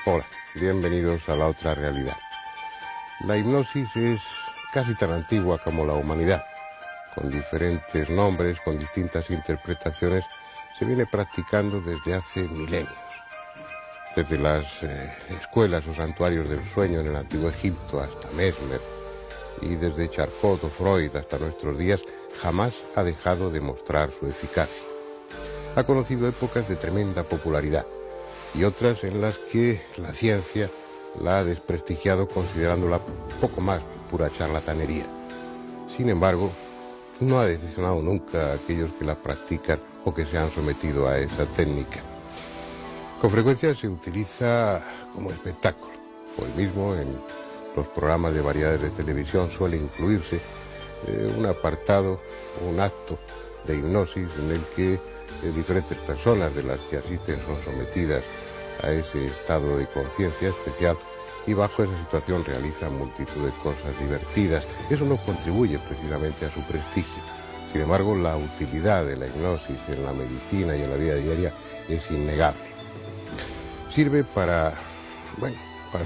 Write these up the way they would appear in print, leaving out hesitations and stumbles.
Hola, bienvenidos a La Otra Realidad. La hipnosis es casi tan antigua como la humanidad. Con diferentes nombres, con distintas interpretaciones, se viene practicando desde hace milenios. Desde las escuelas o santuarios del sueño en el antiguo Egipto hasta Mesmer, y desde Charcot o Freud hasta nuestros días, jamás ha dejado de mostrar su eficacia. Ha conocido épocas de tremenda popularidad y otras en las que la ciencia la ha desprestigiado considerándola poco más que pura charlatanería. Sin embargo, no ha decepcionado nunca a aquellos que la practican o que se han sometido a esa técnica. Con frecuencia se utiliza como espectáculo. Hoy mismo en los programas de variedades de televisión suele incluirse un apartado, un acto de hipnosis en el que diferentes personas de las que asisten son sometidas a ese estado de conciencia especial y bajo esa situación realizan multitud de cosas divertidas. Eso no contribuye precisamente a su prestigio. Sin embargo, la utilidad de la hipnosis en la medicina y en la vida diaria es innegable. Sirve para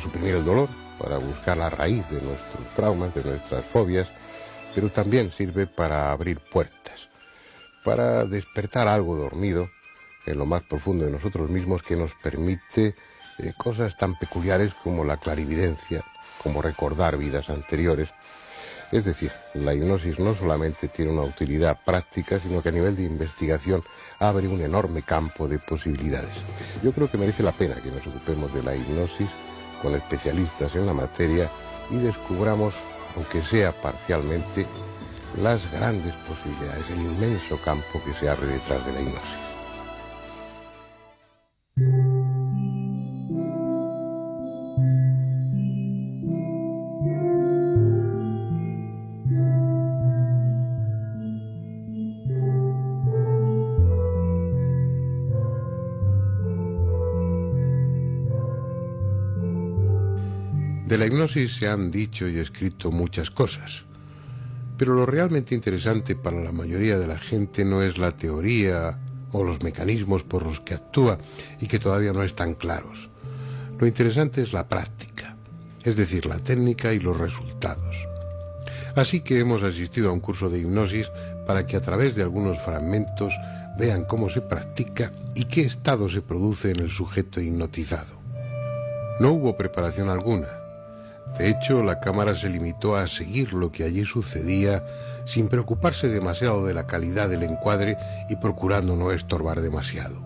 suprimir el dolor, para buscar la raíz de nuestros traumas, de nuestras fobias, pero también sirve para abrir puertas, para despertar algo dormido en lo más profundo de nosotros mismos que nos permite cosas tan peculiares como la clarividencia, como recordar vidas anteriores. Es decir, la hipnosis no solamente tiene una utilidad práctica, sino que a nivel de investigación abre un enorme campo de posibilidades. Yo creo que merece la pena que nos ocupemos de la hipnosis con especialistas en la materia y descubramos, aunque sea parcialmente, las grandes posibilidades, el inmenso campo que se abre detrás de la hipnosis. De la hipnosis se han dicho y escrito muchas cosas, pero lo realmente interesante para la mayoría de la gente no es la teoría o los mecanismos por los que actúa y que todavía no están claros. Lo interesante es la práctica, es decir, la técnica y los resultados. Así que hemos asistido a un curso de hipnosis para que a través de algunos fragmentos vean cómo se practica y qué estado se produce en el sujeto hipnotizado. No hubo preparación alguna. De hecho, la cámara se limitó a seguir lo que allí sucedía sin preocuparse demasiado de la calidad del encuadre y procurando no estorbar demasiado.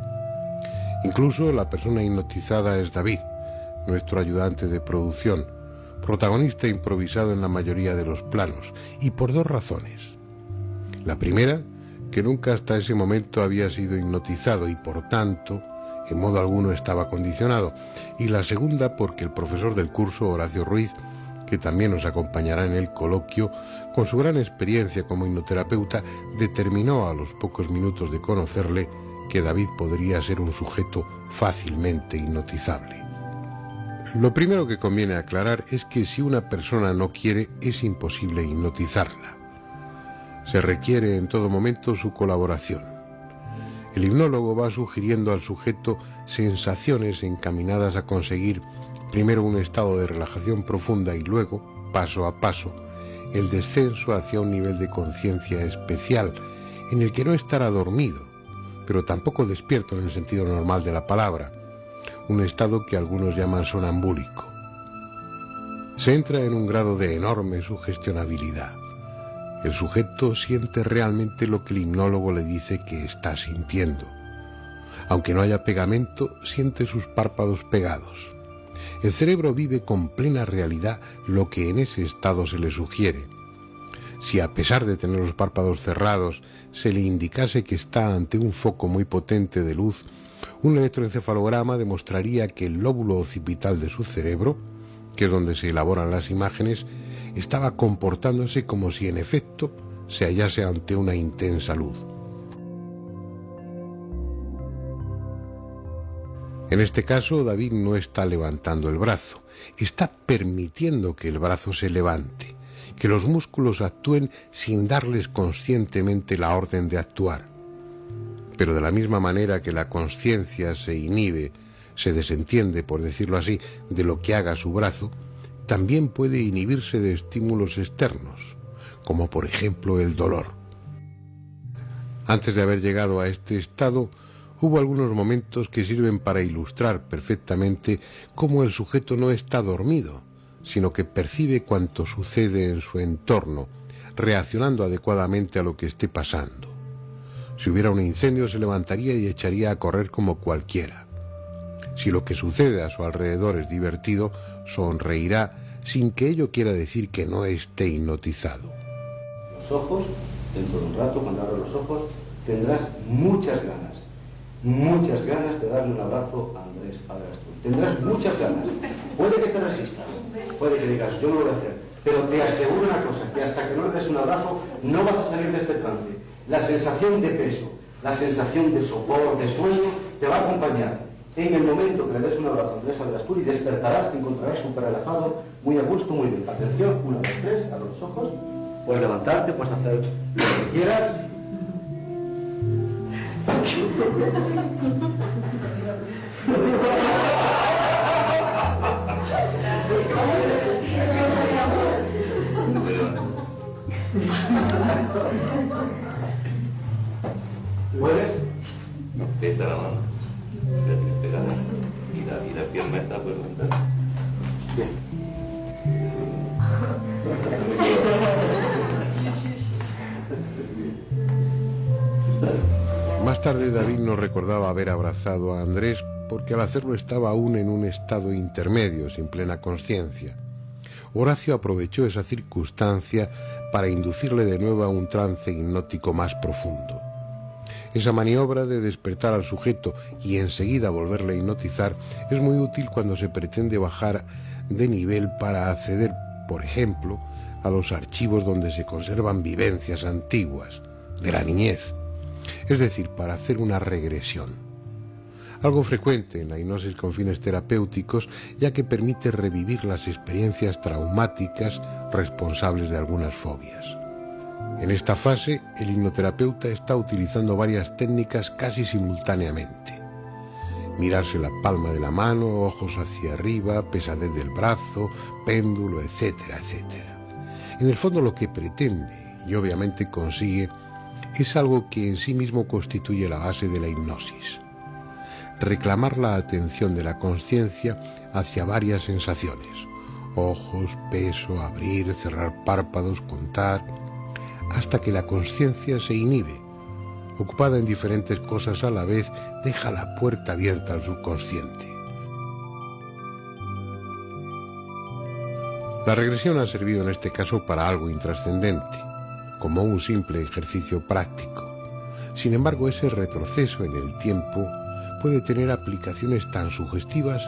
Incluso la persona hipnotizada es David, nuestro ayudante de producción, protagonista improvisado en la mayoría de los planos, y por dos razones. La primera, que nunca hasta ese momento había sido hipnotizado y por tanto en modo alguno estaba condicionado, y la segunda porque el profesor del curso, Horacio Ruiz, que también nos acompañará en el coloquio, con su gran experiencia como hipnoterapeuta, determinó a los pocos minutos de conocerle que David podría ser un sujeto fácilmente hipnotizable. Lo primero que conviene aclarar es que si una persona no quiere, es imposible hipnotizarla. Se requiere en todo momento su colaboración. El hipnólogo va sugiriendo al sujeto sensaciones encaminadas a conseguir primero un estado de relajación profunda y luego, paso a paso, el descenso hacia un nivel de conciencia especial en el que no estará dormido, pero tampoco despierto en el sentido normal de la palabra, un estado que algunos llaman sonambúlico. Se entra en un grado de enorme sugestionabilidad. El sujeto siente realmente lo que el hipnólogo le dice que está sintiendo. Aunque no haya pegamento, siente sus párpados pegados. El cerebro vive con plena realidad lo que en ese estado se le sugiere. Si a pesar de tener los párpados cerrados, se le indicase que está ante un foco muy potente de luz, un electroencefalograma demostraría que el lóbulo occipital de su cerebro, que es donde se elaboran las imágenes, estaba comportándose como si en efecto se hallase ante una intensa luz. En este caso, David no está levantando el brazo, está permitiendo que el brazo se levante, que los músculos actúen sin darles conscientemente la orden de actuar. Pero de la misma manera que la conciencia se inhibe, se desentiende, por decirlo así, de lo que haga su brazo, también puede inhibirse de estímulos externos, como por ejemplo el dolor. Antes de haber llegado a este estado, hubo algunos momentos que sirven para ilustrar perfectamente cómo el sujeto no está dormido, sino que percibe cuanto sucede en su entorno, reaccionando adecuadamente a lo que esté pasando. Si hubiera un incendio, se levantaría y echaría a correr como cualquiera. Si lo que sucede a su alrededor es divertido, sonreirá sin que ello quiera decir que no esté hipnotizado. Los ojos, dentro de un rato, cuando abras los ojos, tendrás muchas ganas de darle un abrazo a Andrés Adrasturi. Tendrás muchas ganas. Puede que te resistas, puede que digas, yo no lo voy a hacer, pero te aseguro una cosa, que hasta que no le des un abrazo, no vas a salir de este trance. La sensación de peso, la sensación de sopor, de sueño, te va a acompañar. En el momento que le des un abrazo a Andrés Adrasturi, despertarás, te encontrarás súper relajado, muy a gusto, muy bien. Atención, 1, 2, 3, abre los ojos, puedes levantarte, puedes hacer lo que quieras. ¿Puedes? Me pesa la mano. Y la pierna está por levantar. Bien. Más tarde David nos recordaba haber abrazado a Andrés porque al hacerlo estaba aún en un estado intermedio, sin plena conciencia. Horacio aprovechó esa circunstancia para inducirle de nuevo a un trance hipnótico más profundo. Esa maniobra de despertar al sujeto y enseguida volverle a hipnotizar es muy útil cuando se pretende bajar de nivel para acceder, por ejemplo, a los archivos donde se conservan vivencias antiguas, de la niñez, es decir, para hacer una regresión. Algo frecuente en la hipnosis con fines terapéuticos, ya que permite revivir las experiencias traumáticas responsables de algunas fobias. En esta fase, el hipnoterapeuta está utilizando varias técnicas casi simultáneamente. Mirarse la palma de la mano, ojos hacia arriba, pesadez del brazo, péndulo, etcétera, etcétera. En el fondo lo que pretende, y obviamente consigue, es algo que en sí mismo constituye la base de la hipnosis. Reclamar la atención de la conciencia hacia varias sensaciones: ojos, peso, abrir, cerrar párpados, contar, hasta que la conciencia se inhibe. Ocupada en diferentes cosas a la vez, deja la puerta abierta al subconsciente. La regresión ha servido en este caso para algo intrascendente, como un simple ejercicio práctico. Sin embargo, ese retroceso en el tiempo puede tener aplicaciones tan sugestivas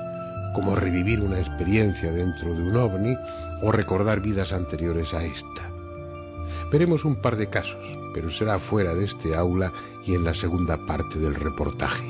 como revivir una experiencia dentro de un ovni o recordar vidas anteriores a esta. Veremos un par de casos, pero será fuera de este aula y en la segunda parte del reportaje.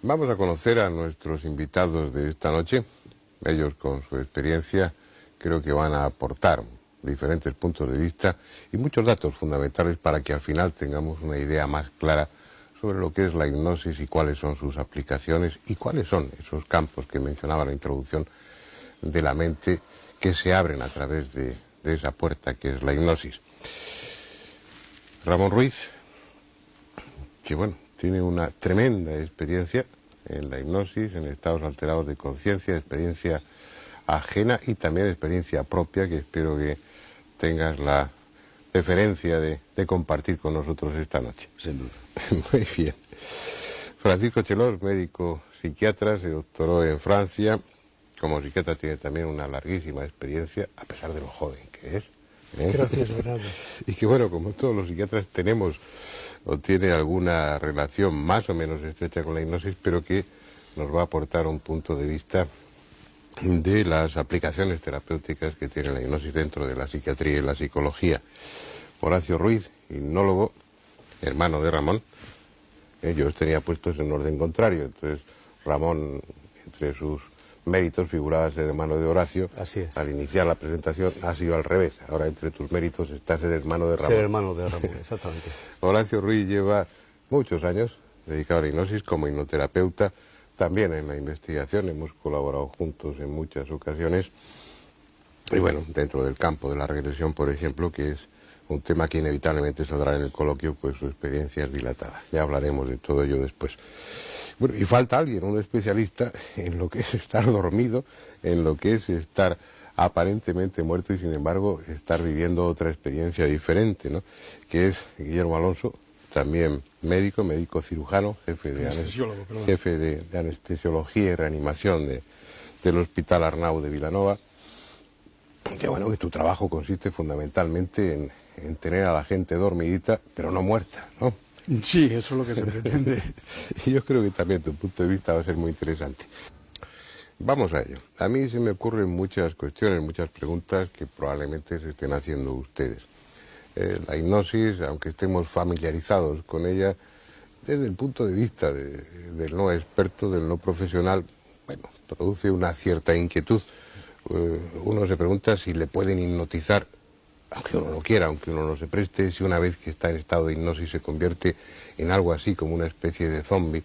Vamos a conocer a nuestros invitados de esta noche. Ellos, con su experiencia, creo que van a aportar diferentes puntos de vista y muchos datos fundamentales para que al final tengamos una idea más clara sobre lo que es la hipnosis y cuáles son sus aplicaciones y cuáles son esos campos que mencionaba en la introducción de la mente que se abren a través de esa puerta que es la hipnosis. Ramón Ruiz, que bueno, tiene una tremenda experiencia en la hipnosis, en estados alterados de conciencia, experiencia ajena y también experiencia propia, que espero que tengas la deferencia de compartir con nosotros esta noche. Sin duda. Muy bien. Francisco Chelós, médico psiquiatra, se doctoró en Francia. Como psiquiatra tiene también una larguísima experiencia, a pesar de lo joven que es. Gracias, Bernardo. Y que bueno, como todos los psiquiatras tenemos o tiene alguna relación más o menos estrecha con la hipnosis, pero que nos va a aportar un punto de vista de las aplicaciones terapéuticas que tiene la hipnosis dentro de la psiquiatría y la psicología. Horacio Ruiz, hipnólogo, hermano de Ramón. Yo los tenía puestos en orden contrario, entonces Ramón, entre sus méritos, figuraba ser hermano de Horacio. Así es. Al iniciar la presentación ha sido al revés. Ahora entre tus méritos está ser hermano de Ramón. Ser hermano de Ramón, exactamente. Horacio Ruiz lleva muchos años dedicado a la hipnosis como hipnoterapeuta, también en la investigación, hemos colaborado juntos en muchas ocasiones. Y bueno, dentro del campo de la regresión, por ejemplo, que es un tema que inevitablemente saldrá en el coloquio, pues su experiencia es dilatada. Ya hablaremos de todo ello después. Bueno, y falta alguien, un especialista en lo que es estar dormido, en lo que es estar aparentemente muerto y sin embargo estar viviendo otra experiencia diferente, ¿no? Que es Guillermo Alonso, también médico cirujano, jefe de anestesiología y reanimación del Hospital Arnau de Vilanova. Que bueno, que tu trabajo consiste fundamentalmente en tener a la gente dormidita, pero no muerta, ¿no? Sí, eso es lo que se pretende. Y yo creo que también tu punto de vista va a ser muy interesante. Vamos a ello. A mí se me ocurren muchas cuestiones, muchas preguntas que probablemente se estén haciendo ustedes. La hipnosis, aunque estemos familiarizados con ella, desde el punto de vista del no experto, del no profesional, bueno, produce una cierta inquietud. Uno se pregunta si le pueden hipnotizar, aunque uno no quiera, aunque uno no se preste, si una vez que está en estado de hipnosis se convierte en algo así como una especie de zombie,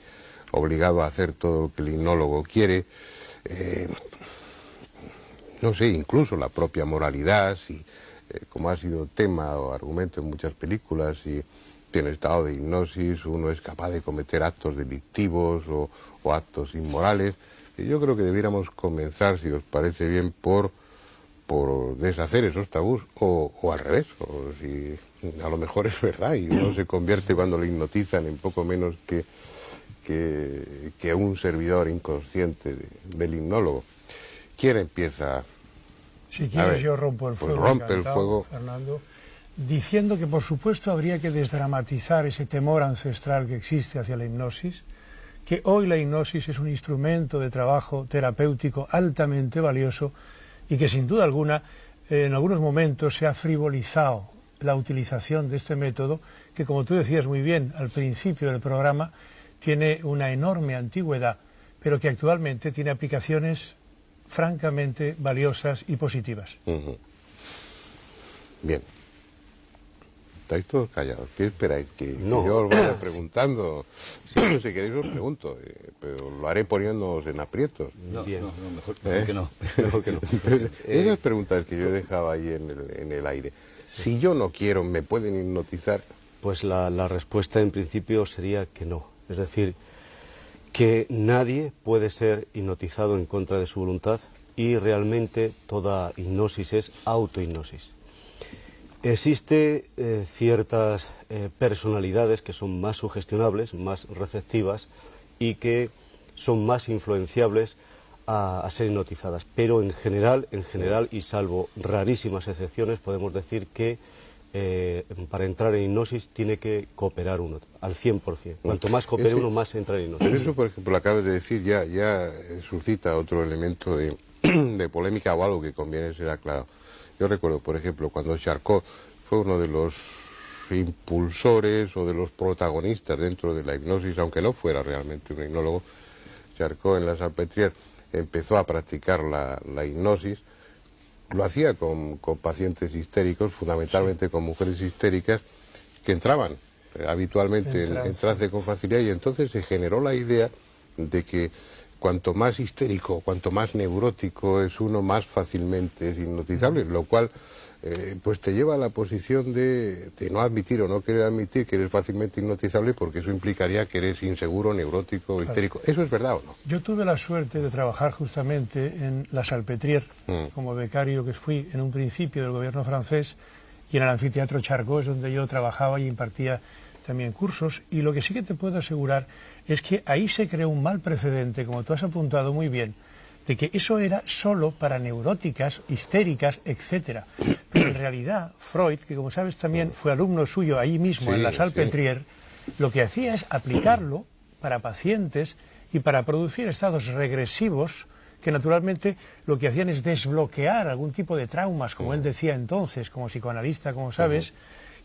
obligado a hacer todo lo que el hipnólogo quiere. No sé, incluso la propia moralidad, si, como ha sido tema o argumento en muchas películas, si en estado de hipnosis uno es capaz de cometer actos delictivos o actos inmorales. Yo creo que debiéramos comenzar, si os parece bien, por deshacer esos tabús, o al revés, o si a lo mejor es verdad y uno se convierte cuando le hipnotizan en poco menos que un servidor inconsciente del hipnólogo. ¿Quién empieza? Si quieres yo rompo el fuego. Pues rompe el fuego. Fernando, diciendo que por supuesto habría que desdramatizar ese temor ancestral que existe hacia la hipnosis, que hoy la hipnosis es un instrumento de trabajo terapéutico altamente valioso y que sin duda alguna en algunos momentos se ha frivolizado la utilización de este método que, como tú decías muy bien al principio del programa, tiene una enorme antigüedad, pero que actualmente tiene aplicaciones francamente valiosas y positivas. Bien. Estáis todos callados. ¿Qué esperáis? ¿Que No. yo os vaya preguntando? Si queréis os pregunto, pero lo haré poniéndoos en aprietos. Bien. Mejor que no. Mejor que no. Esas preguntas que yo he dejado ahí en el aire. Si yo no quiero, ¿me pueden hipnotizar? Pues la respuesta en principio sería que no. Es decir, que nadie puede ser hipnotizado en contra de su voluntad y realmente toda hipnosis es autohipnosis. Existe ciertas personalidades que son más sugestionables, más receptivas y que son más influenciables a ser hipnotizadas. Pero en general y salvo rarísimas excepciones, podemos decir que para entrar en hipnosis tiene que cooperar uno al 100%. Cuanto más coopere uno, más entra en hipnosis. Pero eso, por ejemplo, lo acabas de decir, ya suscita otro elemento de polémica o algo que conviene ser aclarado. Yo recuerdo, por ejemplo, cuando Charcot fue uno de los impulsores o de los protagonistas dentro de la hipnosis, aunque no fuera realmente un hipnólogo. Charcot en la Salpêtrière empezó a practicar la hipnosis. Lo hacía con pacientes histéricos, fundamentalmente con mujeres histéricas, que entraban habitualmente en trance con facilidad, y entonces se generó la idea de que cuanto más histérico, cuanto más neurótico es uno, más fácilmente es hipnotizable, lo cual pues te lleva a la posición de no admitir o no querer admitir que eres fácilmente hipnotizable, porque eso implicaría que eres inseguro, neurótico, histérico. ¿Eso es verdad o no? Yo tuve la suerte de trabajar justamente en la Salpêtrière, como becario que fui en un principio del gobierno francés, y en el anfiteatro Charcot es donde yo trabajaba y impartía también cursos, y lo que sí que te puedo asegurar es que ahí se creó un mal precedente, como tú has apuntado muy bien, de que eso era solo para neuróticas, histéricas, etcétera. Pero en realidad Freud, que como sabes también fue alumno suyo ahí mismo en la Salpêtrière, lo que hacía es aplicarlo para pacientes y para producir estados regresivos que naturalmente lo que hacían es desbloquear algún tipo de traumas, como él decía entonces, como psicoanalista, como sabes,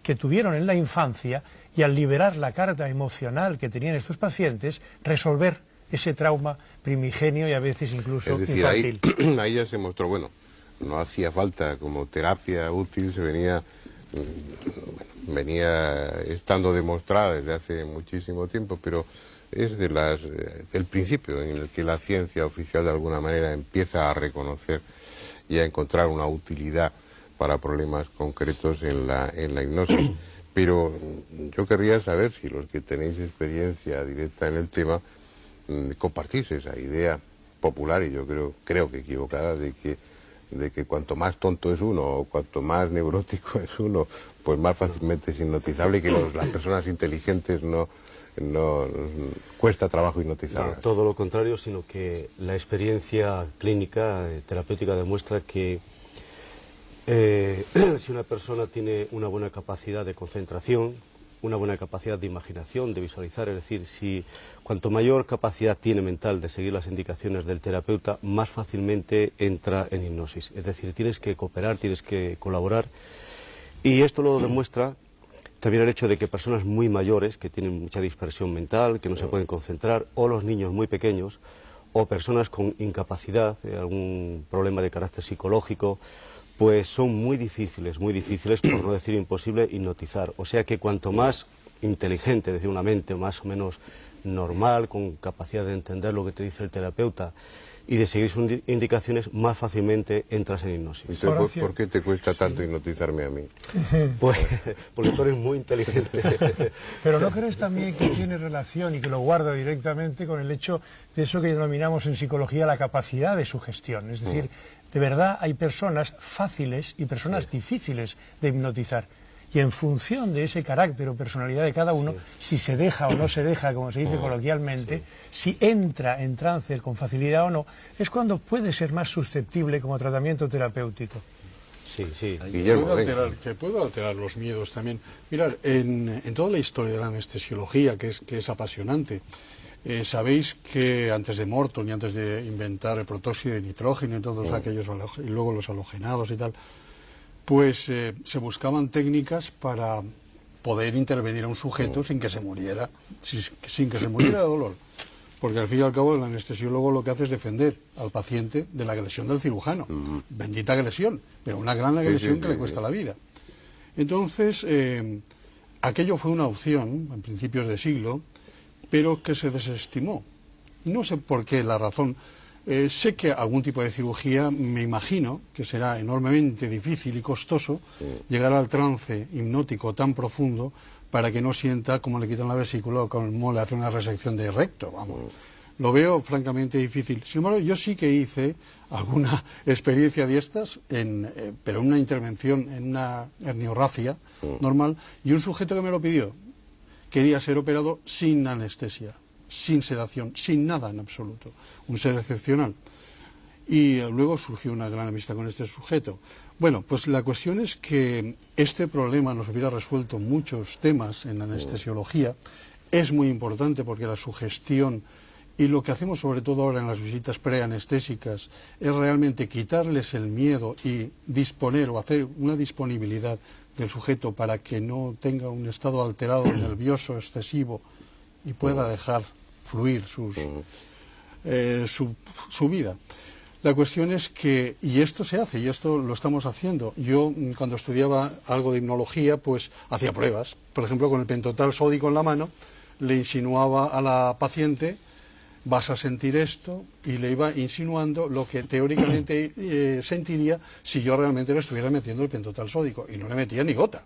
que tuvieron en la infancia, y al liberar la carga emocional que tenían estos pacientes, resolver ese trauma primigenio y a veces incluso es decir, infantil. Ahí ya se mostró, bueno, no hacía falta como terapia útil, venía estando demostrada desde hace muchísimo tiempo, pero es del principio en el que la ciencia oficial de alguna manera empieza a reconocer y a encontrar una utilidad para problemas concretos en la hipnosis. Pero yo querría saber si los que tenéis experiencia directa en el tema compartís esa idea popular, y yo creo que equivocada, de que cuanto más tonto es uno o cuanto más neurótico es uno, pues más fácilmente es hipnotizable, y que las personas inteligentes no cuesta trabajo hipnotizarlas. No, todo lo contrario, sino que la experiencia clínica, terapéutica, demuestra que si una persona tiene una buena capacidad de concentración, una buena capacidad de imaginación, de visualizar, es decir, si cuanto mayor capacidad tiene mental de seguir las indicaciones del terapeuta, más fácilmente entra en hipnosis. Es decir, tienes que cooperar, tienes que colaborar, y esto lo demuestra también el hecho de que personas muy mayores, que tienen mucha dispersión mental, que no se pueden concentrar, o los niños muy pequeños, o personas con incapacidad, algún problema de carácter psicológico, pues son muy difíciles, por no decir imposible, hipnotizar. O sea que cuanto más inteligente, es decir, una mente más o menos normal, con capacidad de entender lo que te dice el terapeuta y de seguir sus indicaciones, más fácilmente entras en hipnosis. Entonces, ¿por qué te cuesta tanto hipnotizarme a mí? Pues porque tú eres muy inteligente. Pero ¿no crees también que tiene relación y que lo guarda directamente con el hecho de eso que denominamos en psicología la capacidad de sugestión? Es decir, de verdad hay personas fáciles y personas difíciles de hipnotizar. Y en función de ese carácter o personalidad de cada uno, si se deja o no se deja, como se dice coloquialmente, si entra en trance con facilidad o no, es cuando puede ser más susceptible como tratamiento terapéutico. Sí. Guillermo, puedo alterar los miedos también. Mirad, en toda la historia de la anestesiología, que es apasionante, sabéis que antes de Morton y antes de inventar el protóxido de nitrógeno y todos aquellos, y luego los halogenados y tal, pues se buscaban técnicas para poder intervenir a un sujeto sin que se muriera, sin que se muriera de dolor. Porque al fin y al cabo el anestesiólogo lo que hace es defender al paciente de la agresión del cirujano. Bendita agresión, pero una gran agresión que le cuesta la vida. Entonces, aquello fue una opción en principios de siglo, pero que se desestimó. Y no sé por qué la razón. Sé que algún tipo de cirugía, me imagino que será enormemente difícil y costoso llegar al trance hipnótico tan profundo para que no sienta cómo le quitan la vesícula o cómo le hacen una resección de recto, vamos. Lo veo francamente difícil. Sin embargo, yo sí que hice alguna experiencia de estas, pero en una intervención, en una herniorrafia normal, y un sujeto que me lo pidió quería ser operado sin anestesia, sin sedación, sin nada en absoluto, un ser excepcional. Y luego surgió una gran amistad con este sujeto. Bueno, pues la cuestión es que este problema nos hubiera resuelto muchos temas en la anestesiología. Es muy importante porque la sugestión, y lo que hacemos sobre todo ahora en las visitas preanestésicas, es realmente quitarles el miedo y disponer o hacer una disponibilidad del sujeto para que no tenga un estado alterado, nervioso, excesivo, y pueda dejar fluir su vida. La cuestión es que, y esto se hace, y esto lo estamos haciendo. Yo, cuando estudiaba algo de hipnología, pues hacía pruebas. Por ejemplo, con el pentotal sódico en la mano, le insinuaba a la paciente, vas a sentir esto, y le iba insinuando lo que teóricamente sentiría si yo realmente le estuviera metiendo el pentotal sódico, y no le metía ni gota.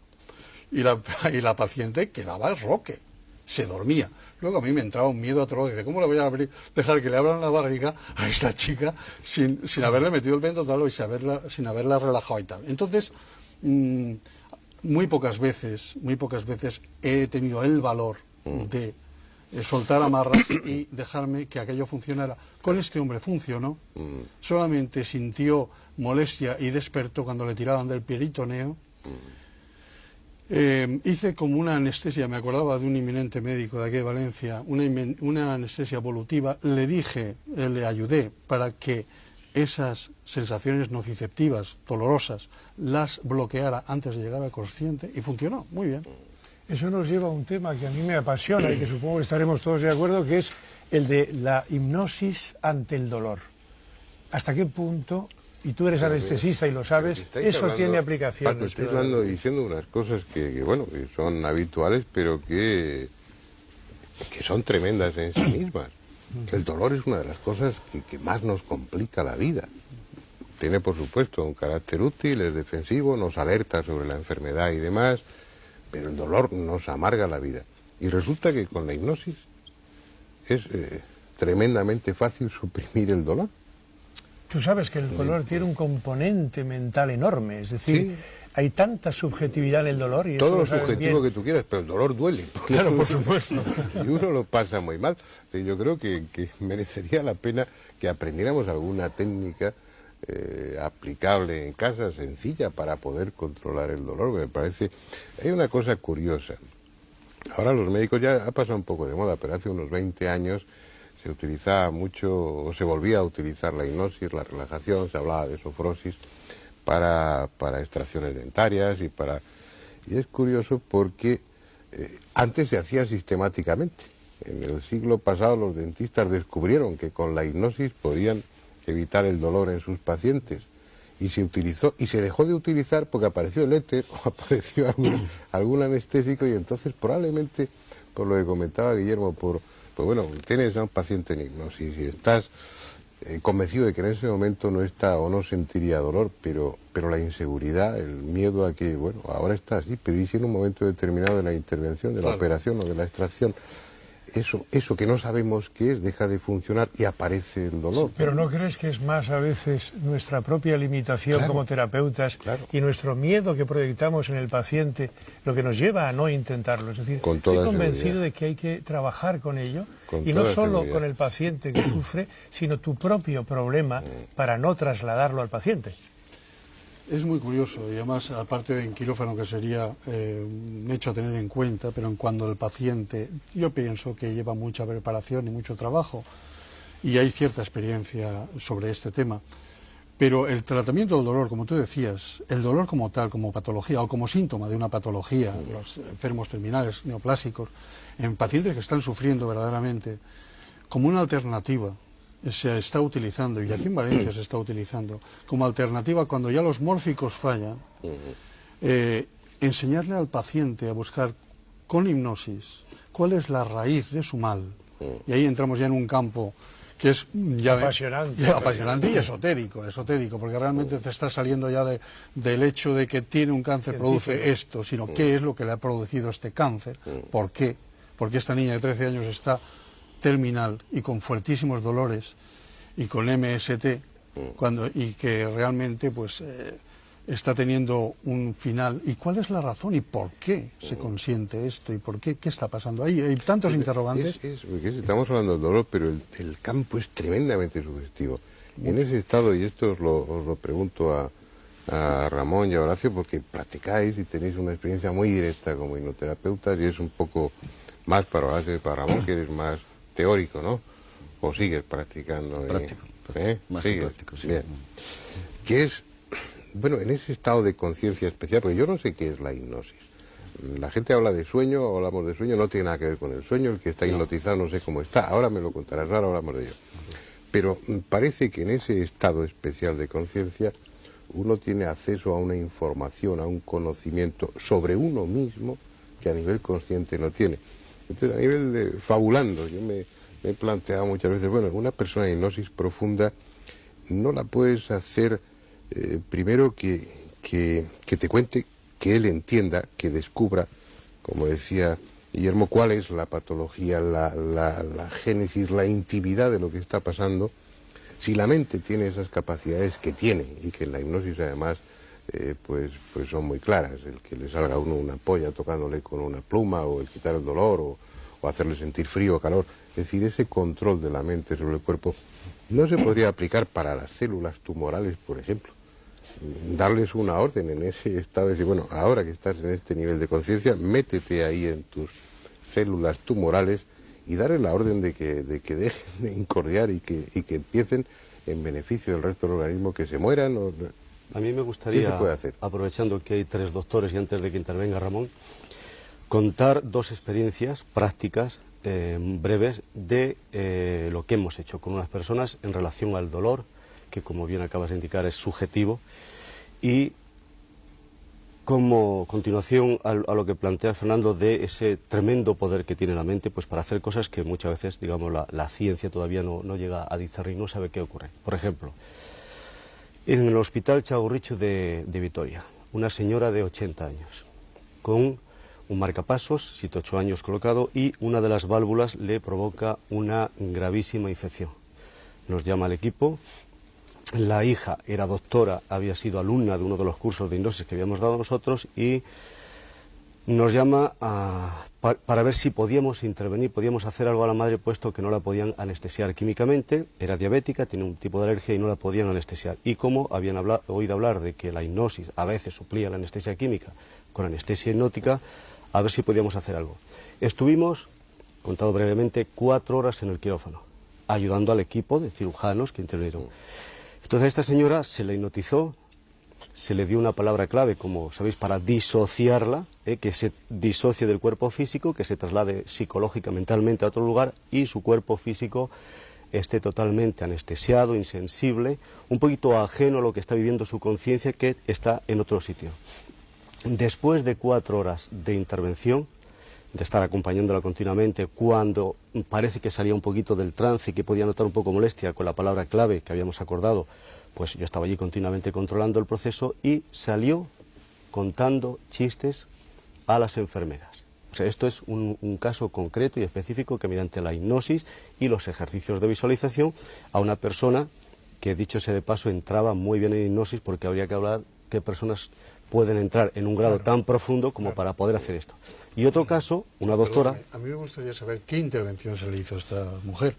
Y la paciente quedaba roque, se dormía. Luego a mí me entraba un miedo atroz, dice, ¿cómo le voy a dejar que le abran la barriga a esta chica sin haberle metido el pentotal o sin haberla relajado y tal? Entonces, muy pocas veces he tenido el valor de soltar amarras y dejarme que aquello funcionara. Con este hombre funcionó, solamente sintió molestia y despertó cuando le tiraban del peritoneo. Hice como una anestesia, me acordaba de un eminente médico de aquí de Valencia, una anestesia evolutiva, le ayudé para que esas sensaciones nociceptivas, dolorosas, las bloqueara antes de llegar al consciente y funcionó muy bien. Eso nos lleva a un tema que a mí me apasiona y que supongo que estaremos todos de acuerdo, que es el de la hipnosis ante el dolor. ¿Hasta qué punto, y tú eres anestesista y lo sabes, eso tiene aplicaciones? Paco, estoy hablando, diciendo unas cosas que son habituales, pero que son tremendas en sí mismas. El dolor es una de las cosas que más nos complica la vida. Tiene, por supuesto, un carácter útil, es defensivo, nos alerta sobre la enfermedad y demás, pero el dolor nos amarga la vida. Y resulta que con la hipnosis es tremendamente fácil suprimir el dolor. Tú sabes que el dolor tiene un componente mental enorme, es decir, hay tanta subjetividad en el dolor. Y todo lo subjetivo que tú quieras, pero el dolor duele. Claro, por supuesto. Y uno lo pasa muy mal. Yo creo que merecería la pena que aprendiéramos alguna técnica aplicable en casa, sencilla, para poder controlar el dolor. Me parece, hay una cosa curiosa. Ahora los médicos, ya ha pasado un poco de moda, pero hace unos 20 años se utilizaba mucho, o se volvía a utilizar la hipnosis, la relajación, se hablaba de sofrosis para extracciones dentarias y es curioso porque antes se hacía sistemáticamente. En el siglo pasado los dentistas descubrieron que con la hipnosis podían evitar el dolor en sus pacientes y se utilizó y se dejó de utilizar porque apareció el éter o apareció algún anestésico y entonces probablemente, por lo que comentaba Guillermo, pues bueno, tienes a un paciente en hipnosis y estás convencido de que en ese momento no está o no sentiría dolor, pero la inseguridad, el miedo a que, bueno, ahora está así, pero y si en un momento determinado de la intervención, de la operación o de la extracción, eso que no sabemos qué es, deja de funcionar y aparece el dolor. Sí, pero ¿no crees que es más a veces nuestra propia limitación como terapeutas y nuestro miedo que proyectamos en el paciente lo que nos lleva a no intentarlo? Es decir, estoy convencido de que hay que trabajar con ello y no solo con el paciente que sufre, sino tu propio problema para no trasladarlo al paciente. Es muy curioso y además, aparte de en quirófano, que sería un hecho a tener en cuenta, pero en cuando el paciente, yo pienso que lleva mucha preparación y mucho trabajo y hay cierta experiencia sobre este tema, pero el tratamiento del dolor, como tú decías, el dolor como tal, como patología o como síntoma de una patología, los enfermos terminales neoplásicos, en pacientes que están sufriendo verdaderamente, como una alternativa, se está utilizando, y aquí en Valencia se está utilizando, como alternativa cuando ya los mórficos fallan, enseñarle al paciente a buscar con hipnosis cuál es la raíz de su mal. Y ahí entramos ya en un campo que es ya apasionante y esotérico, porque realmente te está saliendo ya del hecho de que tiene un cáncer, produce esto, sino qué es lo que le ha producido este cáncer, por qué, porque esta niña de 13 años está terminal y con fuertísimos dolores y con MST y que realmente pues está teniendo un final. ¿Y cuál es la razón y por qué se consiente esto y por qué está pasando ahí? Hay tantos interrogantes. Estamos hablando del dolor, pero el campo es tremendamente sugestivo. En ese estado, y esto os lo pregunto a Ramón y a Horacio, porque practicáis y tenéis una experiencia muy directa como hipnoterapeutas, y es un poco más para Horacio y para Ramón, que eres más teórico, ¿no? ¿O sigues practicando? Práctico. Más que práctico, sí. Bien. Que es, bueno, en ese estado de conciencia especial, porque yo no sé qué es la hipnosis. La gente habla de sueño, hablamos de sueño, no tiene nada que ver con el sueño, el que está hipnotizado no sé cómo está, ahora me lo contarás, ahora hablamos de ello. Pero parece que en ese estado especial de conciencia uno tiene acceso a una información, a un conocimiento sobre uno mismo que a nivel consciente no tiene. Entonces, a nivel de fabulando, yo me he planteado muchas veces, bueno, una persona en hipnosis profunda no la puedes hacer primero que te cuente, que él entienda, que descubra, como decía Guillermo, cuál es la patología, la génesis, la intimidad de lo que está pasando. Si la mente tiene esas capacidades que tiene, y que en la hipnosis además pues son muy claras, el que le salga a uno una polla tocándole con una pluma, o el quitar el dolor, o hacerle sentir frío o calor, es decir, ese control de la mente sobre el cuerpo no se podría aplicar para las células tumorales, por ejemplo. darles una orden en ese estado, decir, bueno, ahora que estás en este nivel de conciencia, métete ahí en tus células tumorales y darles la orden de que dejen de incordiar y que empiecen en beneficio del resto del organismo, que se mueran. A mí me gustaría, ¿qué se puede hacer? aprovechando que hay 3 doctores y antes de que intervenga Ramón, contar 2 experiencias prácticas breves de lo que hemos hecho con unas personas en relación al dolor, que como bien acabas de indicar es subjetivo, y como continuación a lo que plantea Fernando de ese tremendo poder que tiene la mente pues para hacer cosas que muchas veces, digamos, la ciencia todavía no llega a discernir, no sabe qué ocurre. Por ejemplo, en el Hospital Txagorritxu de Vitoria, una señora de 80 años, con un marcapasos, 7-8 años colocado, y una de las válvulas le provoca una gravísima infección. Nos llama al equipo, la hija era doctora, había sido alumna de uno de los cursos de hipnosis que habíamos dado nosotros, y nos llama para ver si podíamos intervenir, podíamos hacer algo a la madre, puesto que no la podían anestesiar químicamente, era diabética, tiene un tipo de alergia y no la podían anestesiar. Y como habían oído hablar de que la hipnosis a veces suplía la anestesia química con anestesia hipnótica, a ver si podíamos hacer algo. Estuvimos, contado brevemente, 4 horas en el quirófano, ayudando al equipo de cirujanos que intervinieron. Entonces a esta señora se le hipnotizó, se le dio una palabra clave, como sabéis, para disociarla, que se disocie del cuerpo físico, que se traslade psicológica, mentalmente a otro lugar y su cuerpo físico esté totalmente anestesiado, insensible, un poquito ajeno a lo que está viviendo su conciencia, que está en otro sitio. Después de 4 horas de intervención, de estar acompañándola continuamente, cuando parece que salía un poquito del trance y que podía notar un poco molestia con la palabra clave que habíamos acordado, pues yo estaba allí continuamente controlando el proceso y salió contando chistes a las enfermeras. O sea, esto es un caso concreto y específico que mediante la hipnosis y los ejercicios de visualización a una persona que, dicho sea de paso, entraba muy bien en hipnosis, porque habría que hablar qué personas pueden entrar en un grado tan profundo como para poder hacer esto. Y otro caso, una doctora... A mí me gustaría saber qué intervención se le hizo a esta mujer.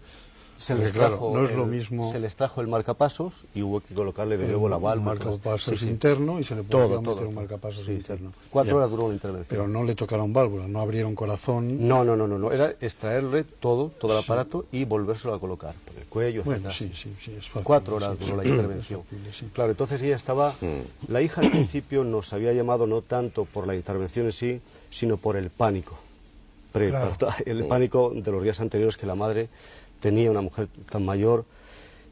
Se les claro, trajo no es lo mismo. Se les trajo el marcapasos y hubo que colocarle de nuevo la válvula. Un marcapasos interno y se le podía meter un marcapasos interno. 4 horas duró la intervención. Pero no le tocaron válvula, no abrieron corazón. No. Era extraerle todo el aparato y volvérselo a colocar por el cuello, Bueno, etc. sí, es fácil. 4 horas duró la intervención. Claro, entonces ella estaba... La hija al principio nos había llamado no tanto por la intervención en sí, sino por el pánico. El pánico de los días anteriores, que la madre tenía, una mujer tan mayor,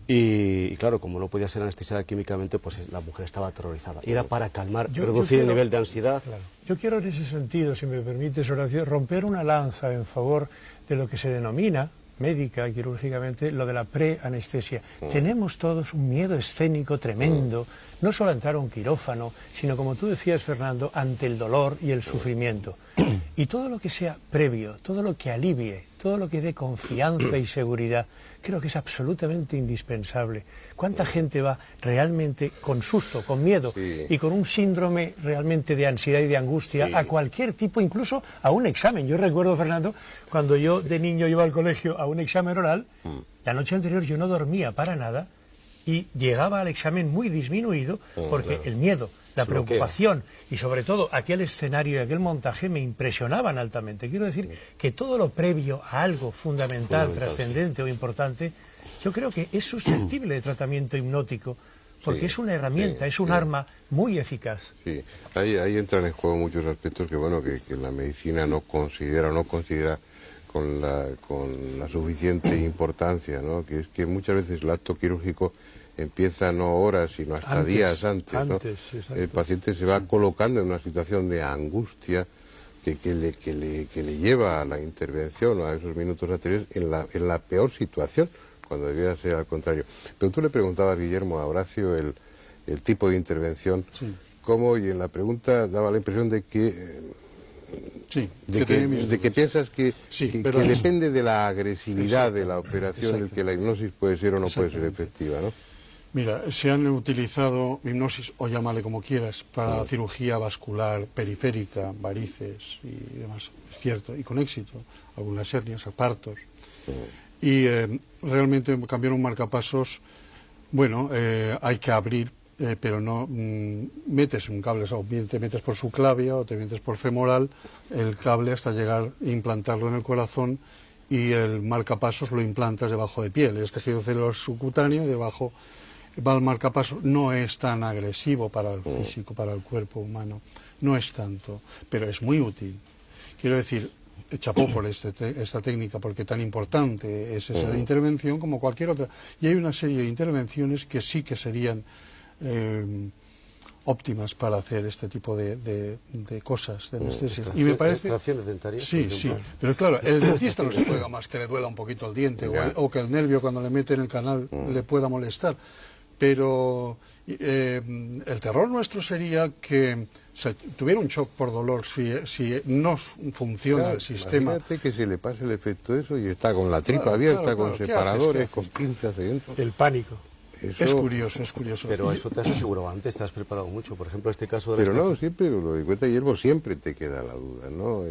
y claro, como no podía ser anestesiada químicamente, pues la mujer estaba aterrorizada. Y era para calmar, reducir el nivel de ansiedad. Claro. Yo quiero en ese sentido, si me permites, Horacio, romper una lanza en favor de lo que se denomina, médica y quirúrgicamente, lo de la preanestesia. Tenemos todos un miedo escénico tremendo, no solo a entrar a un quirófano, sino, como tú decías, Fernando, ante el dolor y el sufrimiento. Y todo lo que sea previo, todo lo que alivie, todo lo que dé confianza y seguridad, creo que es absolutamente indispensable. ¿Cuánta gente va realmente con susto, con miedo y con un síndrome realmente de ansiedad y de angustia a cualquier tipo, incluso a un examen? Yo recuerdo, Fernando, cuando yo de niño iba al colegio a un examen oral, la noche anterior yo no dormía para nada y llegaba al examen muy disminuido porque el miedo, la preocupación y sobre todo aquel escenario y aquel montaje me impresionaban altamente. Quiero decir que todo lo previo a algo fundamental, trascendente o importante, yo creo que es susceptible de tratamiento hipnótico, porque es una herramienta, es un arma muy eficaz. Sí, ahí entran en juego muchos aspectos que la medicina no considera con la suficiente importancia, ¿no? Que es que muchas veces el acto quirúrgico empieza no horas, sino hasta días antes, ¿no? El paciente se va colocando en una situación de angustia que le lleva a la intervención o a esos minutos anteriores en la peor situación, cuando debiera ser al contrario. Pero tú le preguntabas, Guillermo, a Horacio el tipo de intervención, cómo, y en la pregunta daba la impresión de que piensas que depende de la agresividad de la operación el que la hipnosis puede ser o no puede ser efectiva, ¿no? Mira, se han utilizado hipnosis, o llámale como quieras, para cirugía vascular periférica, varices y demás, es cierto, y con éxito, algunas hernias, partos. Y realmente cambiar un marcapasos, bueno, hay que abrir pero no metes un cable, o bien te metes por subclavia o te metes por femoral el cable hasta llegar a implantarlo en el corazón, y el marcapasos lo implantas debajo de piel. Es tejido celular subcutáneo, debajo va el marcapasos. No es tan agresivo para el físico, para el cuerpo humano, no es tanto, pero es muy útil. Quiero decir, chapó por esta técnica, porque tan importante es esa intervención como cualquier otra. Y hay una serie de intervenciones que sí que serían óptimas para hacer este tipo de cosas, de anestesia. Y me parece... ¿Extracciones dentarias? Sí, sí. Pero claro, el dentista no se juega más que le duela un poquito el diente, o que el nervio cuando le mete en el canal le pueda molestar. Pero el terror nuestro sería que tuviera un shock por dolor si no funciona, claro, el sistema. Imagínate que se le pasa el efecto eso y está con la tripa abierta, con separadores, con pinzas dentro. El pánico. Eso... Es curioso, es curioso. Pero eso te has asegurado antes, te has preparado mucho. Por ejemplo, este caso de Pero no, siempre lo de cuenta hierbo siempre te queda la duda, ¿no?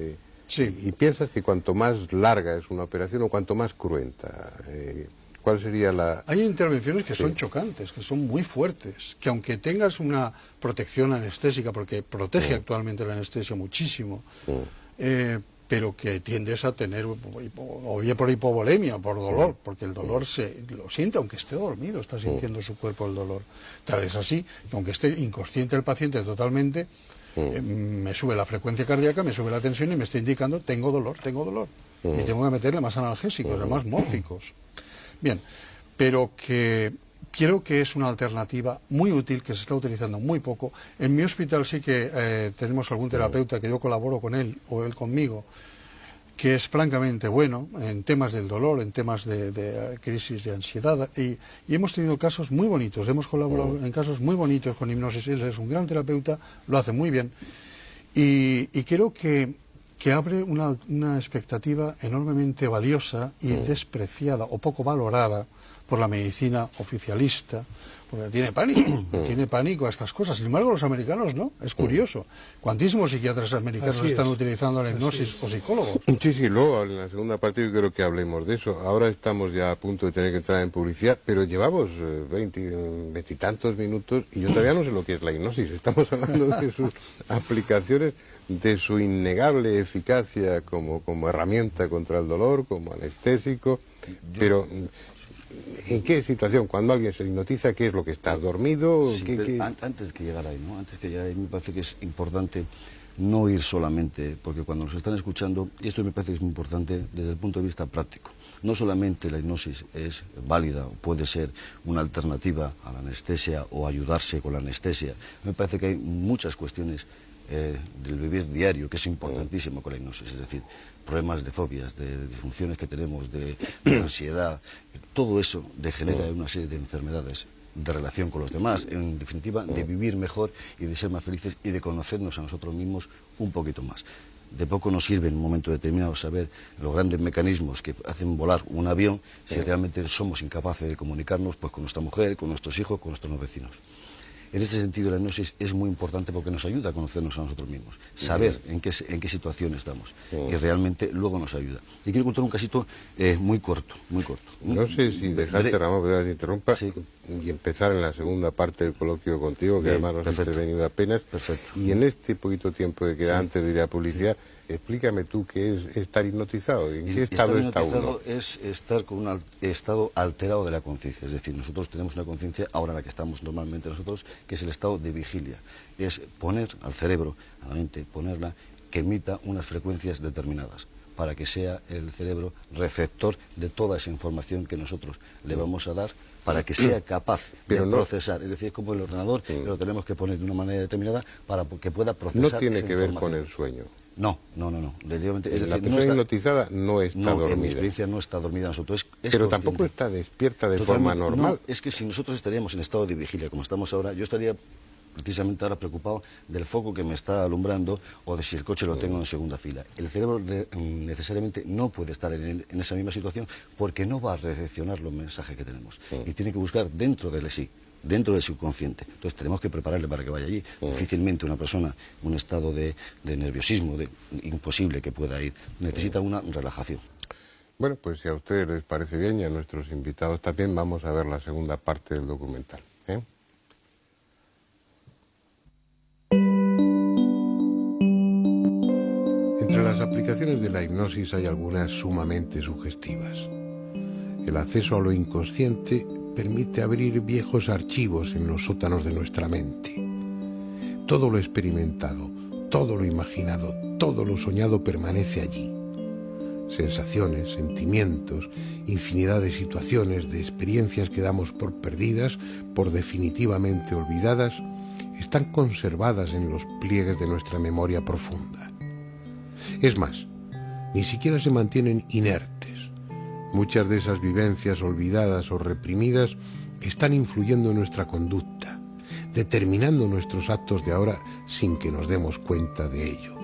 Sí. Y piensas que cuanto más larga es una operación o cuanto más cruenta, ¿cuál sería la...? Hay intervenciones que son chocantes, que son muy fuertes, que aunque tengas una protección anestésica, porque protege actualmente la anestesia muchísimo, pero que tiendes a tener, o bien por hipovolemia, por dolor, porque el dolor lo siente, aunque esté dormido, está sintiendo su cuerpo el dolor. Tal es así, que aunque esté inconsciente el paciente totalmente, me sube la frecuencia cardíaca, me sube la tensión y me está indicando, tengo dolor, y tengo que meterle más analgésicos, además mórficos. Bien, pero que creo que es una alternativa muy útil, que se está utilizando muy poco. En mi hospital sí que tenemos algún terapeuta que yo colaboro con él, o él conmigo, que es francamente bueno en temas del dolor, en temas de crisis de ansiedad, y hemos tenido casos muy bonitos, hemos colaborado en casos muy bonitos con hipnosis. Él es un gran terapeuta, lo hace muy bien, y creo que abre una expectativa enormemente valiosa y despreciada o poco valorada por la medicina oficialista, porque tiene pánico a estas cosas. Sin embargo, los americanos no, es curioso. Cuantísimos psiquiatras americanos están utilizando la hipnosis, o psicólogos. Sí, luego en la segunda parte yo creo que hablemos de eso. Ahora estamos ya a punto de tener que entrar en publicidad, pero llevamos 20 y tantos minutos y yo todavía no sé lo que es la hipnosis. Estamos hablando de sus aplicaciones, de su innegable eficacia como herramienta contra el dolor, como anestésico, pero... ¿En qué situación? Cuando alguien se hipnotiza, ¿qué es lo que está? ¿Dormido? Sí, antes que llegar ahí, ¿no? Antes que llegar ahí, me parece que es importante no ir solamente, porque cuando nos están escuchando, y esto me parece que es muy importante desde el punto de vista práctico, no solamente la hipnosis es válida, puede ser una alternativa a la anestesia o ayudarse con la anestesia. Me parece que hay muchas cuestiones del vivir diario, que es importantísimo con la hipnosis, es decir, problemas de fobias, de disfunciones que tenemos, de ansiedad, todo eso degenera una serie de enfermedades de relación con los demás, en definitiva, de vivir mejor y de ser más felices y de conocernos a nosotros mismos un poquito más. De poco nos sirve en un momento determinado saber los grandes mecanismos que hacen volar un avión si realmente somos incapaces de comunicarnos pues con nuestra mujer, con nuestros hijos, con nuestros vecinos. En ese sentido, la hipnosis es muy importante porque nos ayuda a conocernos a nosotros mismos, saber en qué situación estamos, y realmente luego nos ayuda. Y quiero contar un casito muy corto. No sé si dejarte, Ramón, que te interrumpa, y empezar en la segunda parte del coloquio contigo, que además nos has intervenido apenas. Perfecto. Y en este poquito tiempo que queda antes de ir a publicidad, explícame tú qué es estar hipnotizado, ¿en qué estado está uno? Es estar con un estado alterado de la conciencia, es decir, nosotros tenemos una conciencia, ahora en la que estamos normalmente nosotros, que es el estado de vigilia, es poner al cerebro, a la mente, ponerla que emita unas frecuencias determinadas, para que sea el cerebro receptor de toda esa información que nosotros le vamos a dar, para que sea capaz de procesar. Es decir, es como el ordenador, que lo tenemos que poner de una manera determinada para que pueda procesar. No tiene que ver con el sueño. No. Es la persona hipnotizada no está dormida. En mi experiencia no está dormida nosotros. Pero tampoco está despierta de forma normal. No, es que si nosotros estaríamos en estado de vigilia, como estamos ahora, yo estaría precisamente ahora preocupado del foco que me está alumbrando o de si el coche lo tengo en segunda fila. El cerebro necesariamente no puede estar en esa misma situación porque no va a recepcionar los mensajes que tenemos y tiene que buscar dentro del subconsciente. Entonces tenemos que prepararle para que vaya allí. Difícilmente una persona, un estado de nerviosismo, imposible que pueda ir. Necesita una relajación. Bueno, pues si a ustedes les parece bien y a nuestros invitados también, vamos a ver la segunda parte del documental. Entre las aplicaciones de la hipnosis hay algunas sumamente sugestivas. El acceso a lo inconsciente permite abrir viejos archivos en los sótanos de nuestra mente. Todo lo experimentado, todo lo imaginado, todo lo soñado permanece allí. Sensaciones, sentimientos, infinidad de situaciones, de experiencias que damos por perdidas, por definitivamente olvidadas, están conservadas en los pliegues de nuestra memoria profunda. Es más, ni siquiera se mantienen inertes. Muchas de esas vivencias olvidadas o reprimidas están influyendo en nuestra conducta, determinando nuestros actos de ahora sin que nos demos cuenta de ello.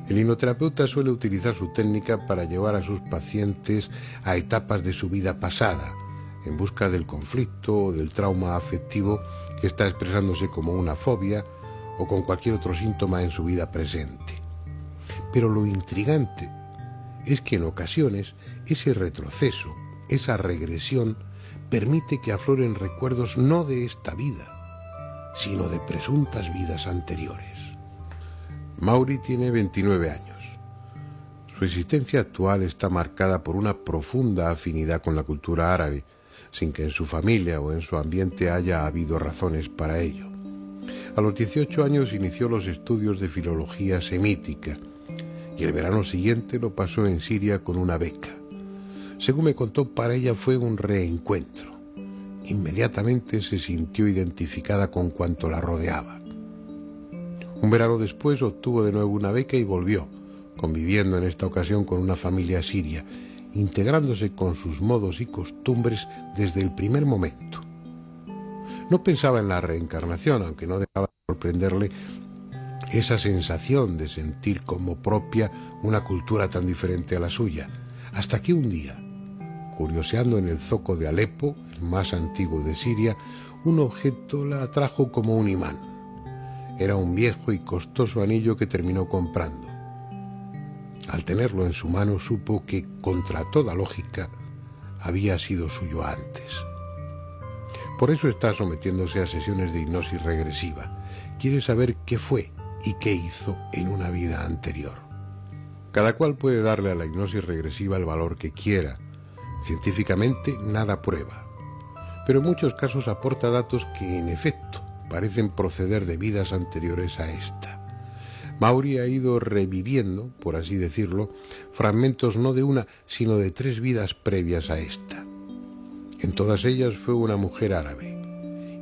El hipnoterapeuta suele utilizar su técnica para llevar a sus pacientes a etapas de su vida pasada, en busca del conflicto o del trauma afectivo que está expresándose como una fobia o con cualquier otro síntoma en su vida presente. Pero lo intrigante es que en ocasiones ese retroceso, esa regresión, permite que afloren recuerdos no de esta vida, sino de presuntas vidas anteriores. Mauri tiene 29 años. Su existencia actual está marcada por una profunda afinidad con la cultura árabe, sin que en su familia o en su ambiente haya habido razones para ello. A los 18 años inició los estudios de filología semítica y el verano siguiente lo pasó en Siria con una beca. Según me contó, para ella fue un reencuentro. Inmediatamente se sintió identificada con cuanto la rodeaba. Un verano después obtuvo de nuevo una beca y volvió, conviviendo en esta ocasión con una familia siria, integrándose con sus modos y costumbres desde el primer momento. No pensaba en la reencarnación, aunque no dejaba de sorprenderle esa sensación de sentir como propia una cultura tan diferente a la suya, hasta que un día, curioseando en el zoco de Alepo, el más antiguo de Siria, un objeto la atrajo como un imán. Era un viejo y costoso anillo que terminó comprando. Al tenerlo en su mano supo que, contra toda lógica, había sido suyo antes. Por eso está sometiéndose a sesiones de hipnosis regresiva. Quiere saber qué fue y qué hizo en una vida anterior. Cada cual puede darle a la hipnosis regresiva el valor que quiera. Científicamente nada prueba, pero en muchos casos aporta datos que, en efecto, parecen proceder de vidas anteriores a esta. Mauri ha ido reviviendo, por así decirlo, fragmentos no de una, sino de 3 vidas previas a esta. En todas ellas fue una mujer árabe,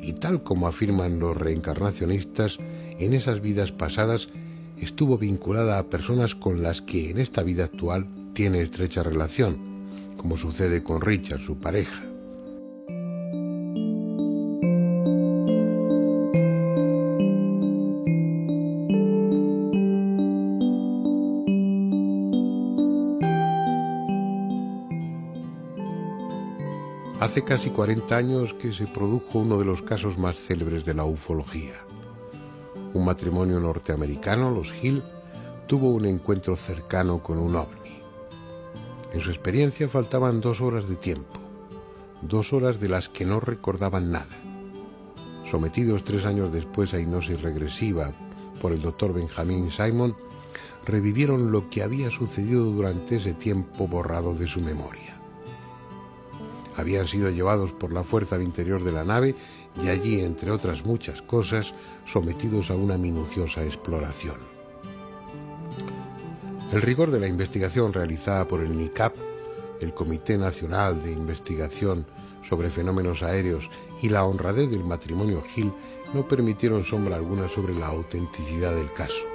y tal como afirman los reencarnacionistas, en esas vidas pasadas estuvo vinculada a personas con las que en esta vida actual tiene estrecha relación, como sucede con Richard, su pareja. Hace casi 40 años que se produjo uno de los casos más célebres de la ufología. Un matrimonio norteamericano, los Hill, tuvo un encuentro cercano con un ovni. En su experiencia faltaban 2 horas de tiempo, 2 horas de las que no recordaban nada. Sometidos 3 años después a hipnosis regresiva por el doctor Benjamin Simon, revivieron lo que había sucedido durante ese tiempo borrado de su memoria. Habían sido llevados por la fuerza al interior de la nave y allí, entre otras muchas cosas, sometidos a una minuciosa exploración. El rigor de la investigación realizada por el NICAP, el Comité Nacional de Investigación sobre Fenómenos Aéreos, y la honradez del matrimonio Hill no permitieron sombra alguna sobre la autenticidad del caso.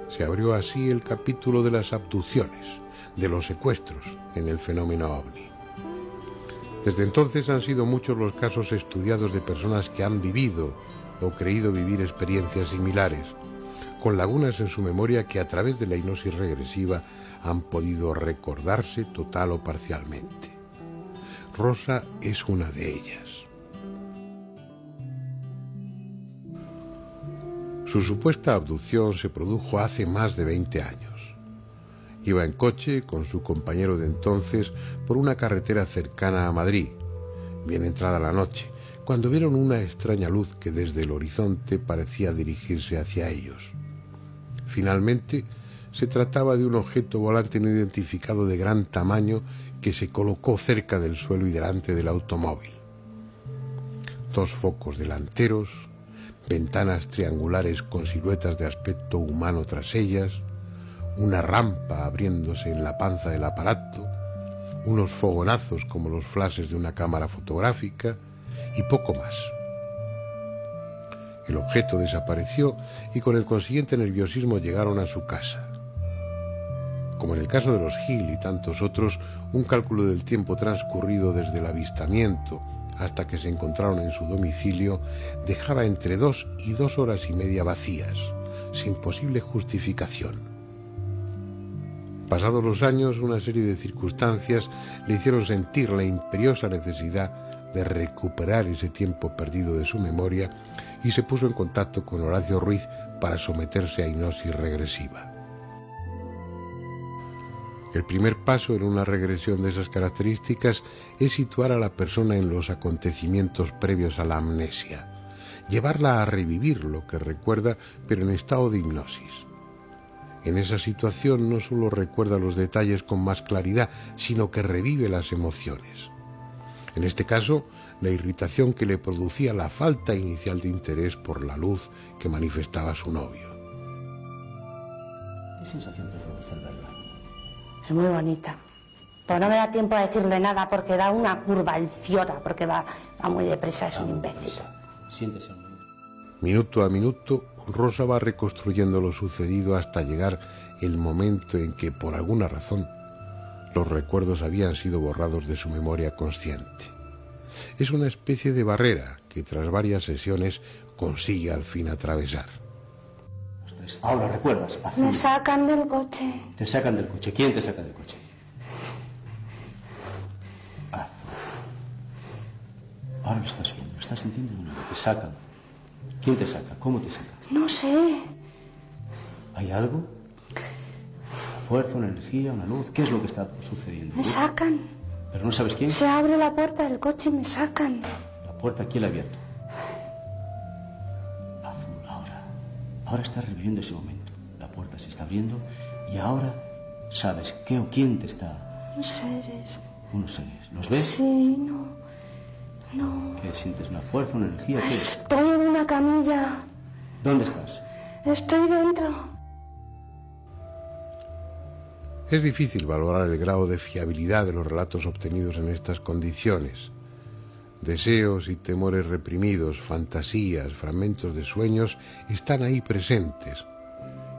Se abrió así el capítulo de las abducciones, de los secuestros en el fenómeno ovni. Desde entonces han sido muchos los casos estudiados de personas que han vivido o creído vivir experiencias similares, con lagunas en su memoria que a través de la hipnosis regresiva han podido recordarse total o parcialmente. Rosa es una de ellas. Su supuesta abducción se produjo hace más de 20 años. Iba en coche con su compañero de entonces por una carretera cercana a Madrid, bien entrada la noche, cuando vieron una extraña luz que desde el horizonte parecía dirigirse hacia ellos. Finalmente, se trataba de un objeto volante no identificado de gran tamaño que se colocó cerca del suelo y delante del automóvil. 2 focos delanteros, ventanas triangulares con siluetas de aspecto humano tras ellas, una rampa abriéndose en la panza del aparato, unos fogonazos como los flashes de una cámara fotográfica y poco más. El objeto desapareció y con el consiguiente nerviosismo llegaron a su casa. Como en el caso de los Hill y tantos otros, un cálculo del tiempo transcurrido desde el avistamiento hasta que se encontraron en su domicilio dejaba entre 2 y 2 horas y media vacías, sin posible justificación. Pasados los años, una serie de circunstancias le hicieron sentir la imperiosa necesidad de recuperar ese tiempo perdido de su memoria y se puso en contacto con Horacio Ruiz para someterse a hipnosis regresiva. El primer paso en una regresión de esas características es situar a la persona en los acontecimientos previos a la amnesia, llevarla a revivir lo que recuerda, pero en estado de hipnosis. En esa situación no solo recuerda los detalles con más claridad, sino que revive las emociones. En este caso, la irritación que le producía la falta inicial de interés por la luz que manifestaba su novio. ¿Qué sensación te produce el verla? Es muy bonita. Pero no me da tiempo a decirle nada porque da una curva, el idiota, porque va muy deprisa, es un imbécil. Siéntese un minuto. Minuto a minuto, Rosa va reconstruyendo lo sucedido hasta llegar el momento en que, por alguna razón, los recuerdos habían sido borrados de su memoria consciente. Es una especie de barrera que tras varias sesiones consigue al fin atravesar. Ahora, ¿recuerdas? Azul. Me sacan del coche. Te sacan del coche. ¿Quién te saca del coche? Azul. Ahora lo estás viendo, lo estás sintiendo de nuevo. Te sacan. ¿Quién te saca? ¿Cómo te saca? No sé. ¿Hay algo? ¿Fuerza, una energía, una luz? ¿Qué es lo que está sucediendo? Me sacan. ¿Pero no sabes quién? Se abre la puerta del coche y me sacan. La puerta, ¿quién la ha abierto? Azul, ahora. Ahora estás reviviendo ese momento. La puerta se está abriendo y ahora sabes qué o quién te está... Unos seres. Unos seres. ¿Los ves? Sí, no. No. ¿Qué? ¿Sientes una fuerza, una energía? ¿Qué? Estoy en una camilla. ¿Dónde estás? Estoy dentro. Es difícil valorar el grado de fiabilidad de los relatos obtenidos en estas condiciones. Deseos y temores reprimidos, fantasías, fragmentos de sueños están ahí presentes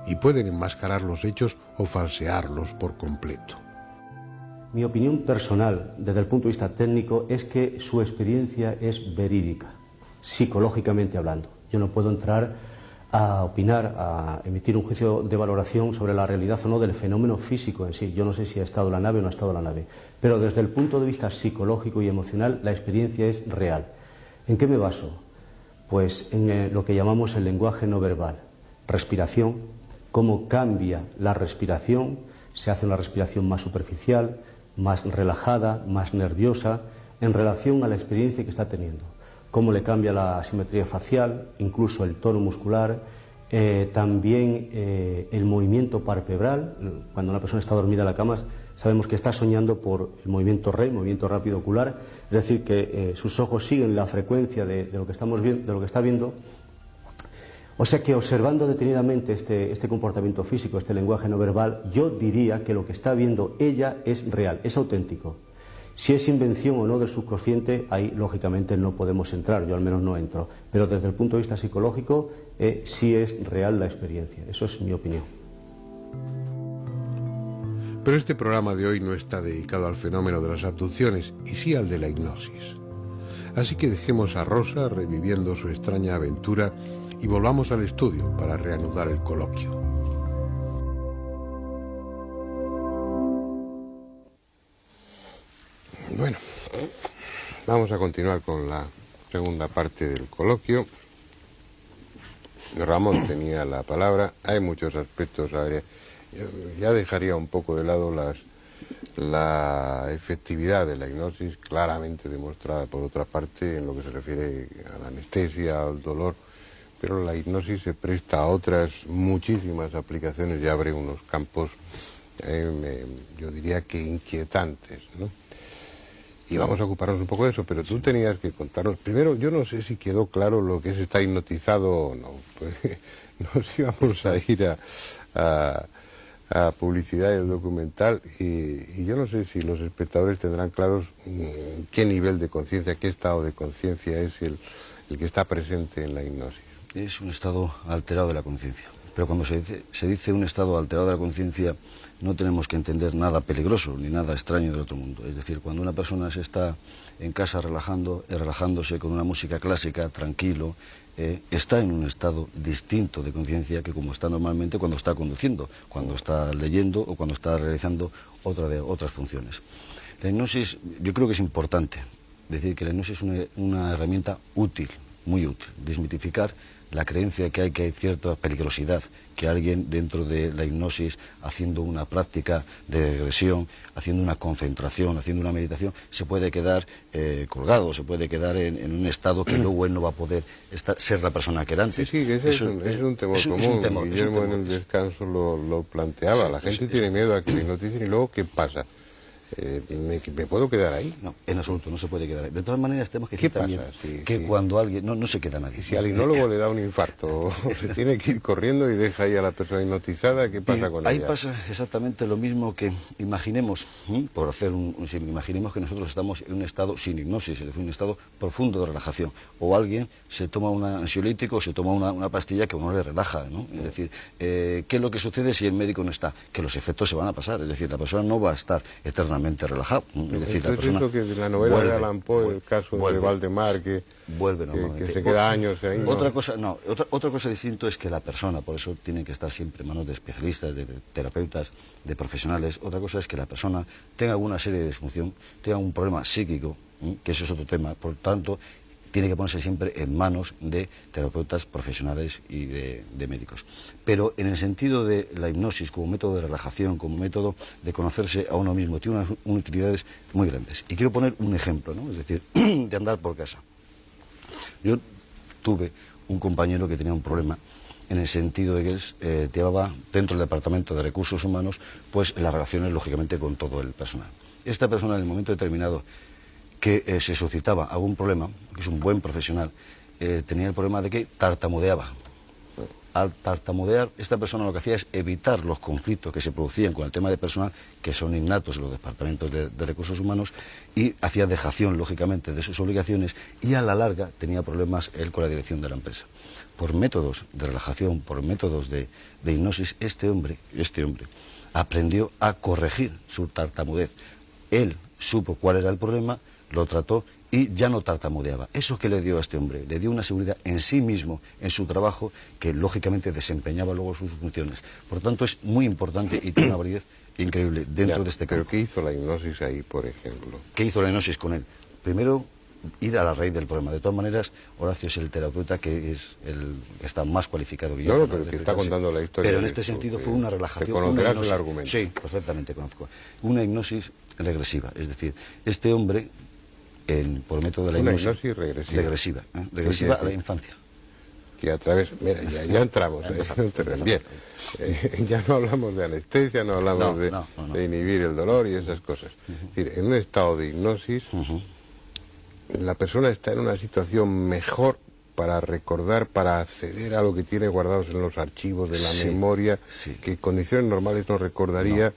y pueden enmascarar los hechos o falsearlos por completo. Mi opinión personal, desde el punto de vista técnico, es que su experiencia es verídica, psicológicamente hablando. Yo no puedo entrar a opinar, a emitir un juicio de valoración sobre la realidad o no del fenómeno físico en sí. Yo no sé si ha estado en la nave o no ha estado en la nave, pero desde el punto de vista psicológico y emocional la experiencia es real. ¿En qué me baso? Pues en lo que llamamos el lenguaje no verbal, respiración, cómo cambia la respiración, se hace una respiración más superficial, más relajada, más nerviosa, en relación a la experiencia que está teniendo. Cómo le cambia la asimetría facial, incluso el tono muscular, también el movimiento palpebral. Cuando una persona está dormida en la cama, sabemos que está soñando por el movimiento REM, movimiento rápido ocular, es decir, que sus ojos siguen la frecuencia de lo que estamos viendo, de lo que está viendo. O sea que observando detenidamente este comportamiento físico, este lenguaje no verbal, yo diría que lo que está viendo ella es real, es auténtico. Si es invención o no del subconsciente, ahí lógicamente no podemos entrar, yo al menos no entro. Pero desde el punto de vista psicológico, sí es real la experiencia. Eso es mi opinión. Pero este programa de hoy no está dedicado al fenómeno de las abducciones, y sí al de la hipnosis. Así que dejemos a Rosa reviviendo su extraña aventura y volvamos al estudio para reanudar el coloquio. Bueno, vamos a continuar con la segunda parte del coloquio. Ramón tenía la palabra. Hay muchos aspectos. Ya dejaría un poco de lado la efectividad de la hipnosis, claramente demostrada por otra parte en lo que se refiere a la anestesia, al dolor, pero la hipnosis se presta a otras muchísimas aplicaciones y abre unos campos, yo diría que inquietantes, ¿no? Y vamos a ocuparnos un poco de eso, pero tú tenías que contarnos. Primero, yo no sé si quedó claro lo que es estar hipnotizado o no. Pues nos íbamos a ir a publicidad y el documental y yo no sé si los espectadores tendrán claros qué nivel de conciencia, qué estado de conciencia es el que está presente en la hipnosis. Es un estado alterado de la conciencia. Pero cuando se dice un estado alterado de la conciencia, no tenemos que entender nada peligroso ni nada extraño del otro mundo. Es decir, cuando una persona se está en casa relajándose con una música clásica, tranquilo, está en un estado distinto de conciencia que como está normalmente cuando está conduciendo, cuando está leyendo o cuando está realizando otras funciones. La hipnosis, yo creo que es importante decir que la hipnosis es una herramienta útil, muy útil, desmitificar la creencia que hay cierta peligrosidad, que alguien dentro de la hipnosis, haciendo una práctica de regresión, haciendo una concentración, haciendo una meditación, se puede quedar colgado, se puede quedar en un estado que luego él no va a poder ser la persona que era antes. Sí, que es un temor común. Guillermo en el descanso lo planteaba. Sí, la gente tiene miedo a que le hipnoticen y luego, ¿qué pasa? ¿Me puedo quedar ahí? No, en absoluto, no se puede quedar ahí. De todas maneras, tenemos que decir también que cuando alguien... No se queda nadie. Si al hipnólogo le da un infarto, se tiene que ir corriendo y deja ahí a la persona hipnotizada, ¿qué pasa con ella? Ahí pasa exactamente lo mismo que imaginemos, por hacer imaginemos que nosotros estamos en un estado sin hipnosis, es decir, un estado profundo de relajación. O alguien se toma un ansiolítico, se toma una pastilla que a uno le relaja, ¿no? Es decir, ¿qué es lo que sucede si el médico no está? Que los efectos se van a pasar, es decir, la persona no va a estar eternamente relajado. Es decir, la persona eso que de la novela de Allan Poe, el caso de Valdemar, que se queda años ahí. Otra cosa distinta es que la persona, por eso tiene que estar siempre en manos de especialistas, de terapeutas, de profesionales. Otra cosa es que la persona tenga alguna serie de disfunción, tenga un problema psíquico, que eso es otro tema. Por tanto, tiene que ponerse siempre en manos de terapeutas profesionales y de médicos. Pero en el sentido de la hipnosis como método de relajación, como método de conocerse a uno mismo, tiene unas utilidades muy grandes. Y quiero poner un ejemplo, ¿no? Es decir, de andar por casa. Yo tuve un compañero que tenía un problema en el sentido de que él llevaba dentro del Departamento de Recursos Humanos pues las relaciones, lógicamente, con todo el personal. Esta persona, en el momento determinado que se suscitaba algún problema, que es un buen profesional, tenía el problema de que tartamudeaba. Al tartamudear, esta persona lo que hacía es evitar los conflictos que se producían con el tema de personal, que son innatos en los departamentos de recursos humanos, y hacía dejación, lógicamente, de sus obligaciones, y a la larga tenía problemas él con la dirección de la empresa. Por métodos de relajación, por métodos de hipnosis, este hombre aprendió a corregir su tartamudez. Él supo cuál era el problema, lo trató y ya no tartamudeaba. ¿Eso qué le dio a este hombre? Le dio una seguridad en sí mismo, en su trabajo, que lógicamente desempeñaba luego sus funciones. Por tanto, es muy importante y tiene una validez increíble dentro de este campo. ¿Pero qué hizo la hipnosis ahí, por ejemplo? ¿Qué hizo la hipnosis con él? Primero, ir a la raíz del problema. De todas maneras, Horacio es el terapeuta que es el que está más cualificado que yo. No, pero que está contando la historia. Pero en este sentido fue una relajación. ¿Conocerás el argumento? Sí, perfectamente conozco. Una hipnosis regresiva. Es decir, este hombre, por método de la hipnosis... Una hipnosis regresiva. Regresiva a la infancia. Que a través... Mira, ya entramos. Bien. Ya no hablamos de anestesia, no hablamos de inhibir el dolor y esas cosas. Es decir, en un estado de hipnosis... La persona está en una situación mejor para recordar, para acceder a lo que tiene guardados en los archivos de la memoria, que en condiciones normales no recordaría,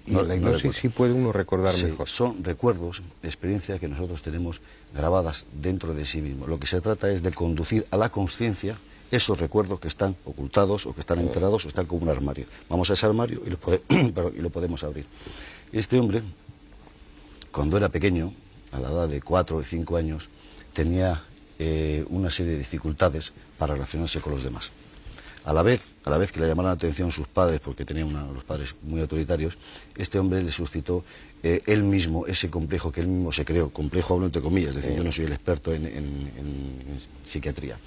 y en la hipnosis sí puede uno recordar mejor. Son recuerdos, experiencias que nosotros tenemos grabadas dentro de sí mismo. Lo que se trata es de conducir a la consciencia esos recuerdos que están ocultados o que están enterrados o están como un armario. Vamos a ese armario y lo podemos abrir. Este hombre, cuando era pequeño, a la edad de 4 o 5 años, tenía una serie de dificultades para relacionarse con los demás. A la vez que le llamaron la atención sus padres, porque tenía los padres muy autoritarios, este hombre le suscitó él mismo ese complejo que él mismo se creó, complejo hablo entre comillas, es decir, yo no soy el experto en psiquiatría.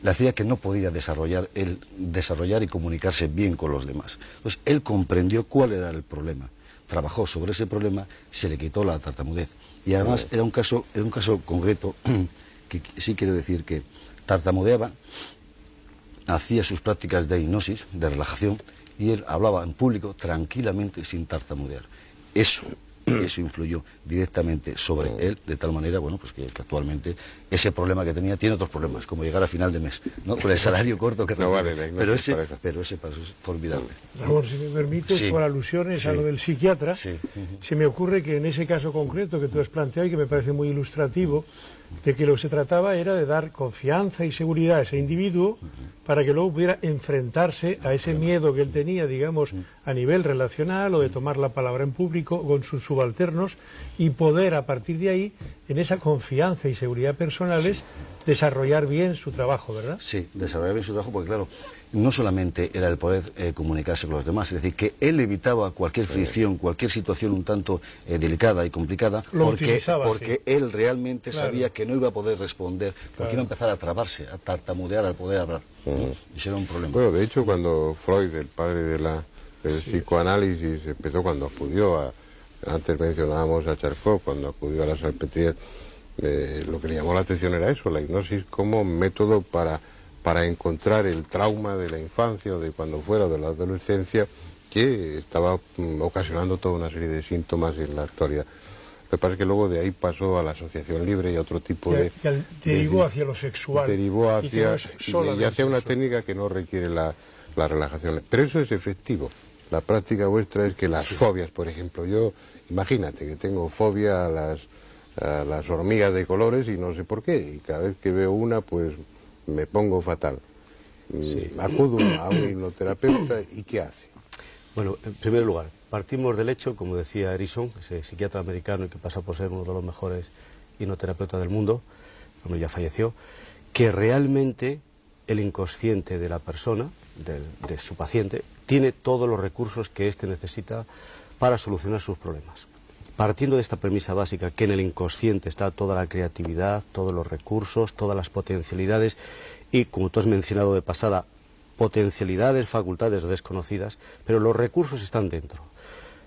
Le hacía que no podía desarrollar y comunicarse bien con los demás. Entonces, él comprendió cuál era el problema, trabajó sobre ese problema, se le quitó la tartamudez. Y además era un caso concreto que sí quiero decir que tartamudeaba hacía sus prácticas de hipnosis, de relajación, y él hablaba en público tranquilamente sin tartamudear. Eso influyó directamente sobre él, de tal manera, bueno, pues que actualmente ese problema que tenía tiene otros problemas, como llegar a final de mes, ¿no? Con el salario corto que no vale, pero ese paso es formidable. Ramón, si me permites, Sí. por alusiones a lo del psiquiatra, Sí. se me ocurre que en ese caso concreto que tú has planteado y que me parece muy ilustrativo, de que lo que se trataba era de dar confianza y seguridad a ese individuo para que luego pudiera enfrentarse a ese miedo que él tenía, digamos, a nivel relacional o de tomar la palabra en público con sus subalternos y poder a partir de ahí, en esa confianza y seguridad personales, desarrollar bien su trabajo, ¿verdad? Sí, desarrollar bien su trabajo porque, claro, no solamente era el poder comunicarse con los demás, es decir, que él evitaba cualquier fricción, cualquier situación un tanto delicada y complicada, porque él realmente sabía que no iba a poder responder, porque iba a empezar a trabarse, a tartamudear al poder hablar. Eso era un problema. Bueno, de hecho, cuando Freud, el padre del psicoanálisis, empezó, cuando acudió a, antes mencionábamos a Charcot, cuando acudió a la Salpêtrière, lo que le llamó la atención era eso, la hipnosis como método para encontrar el trauma de la infancia o de cuando fuera, de la adolescencia, que estaba ocasionando toda una serie de síntomas en la actualidad. Lo que pasa es que luego de ahí pasó a la asociación libre y a otro tipo derivó hacia lo sexual. Derivó hacia, y hacia una técnica que no requiere la relajación. Pero eso es efectivo. La práctica vuestra es que las fobias, por ejemplo, yo, imagínate que tengo fobia a las hormigas de colores y no sé por qué, y cada vez que veo una, pues me pongo fatal. Acudo a un hipnoterapeuta y ¿qué hace? Bueno, en primer lugar, partimos del hecho, como decía Erickson, ese psiquiatra americano y que pasa por ser uno de los mejores hipnoterapeutas del mundo, hombre, ya falleció, que realmente el inconsciente de la persona, de su paciente, tiene todos los recursos que éste necesita para solucionar sus problemas. Partiendo de esta premisa básica, que en el inconsciente está toda la creatividad, todos los recursos, todas las potencialidades y, como tú has mencionado de pasada, potencialidades, facultades desconocidas, pero los recursos están dentro.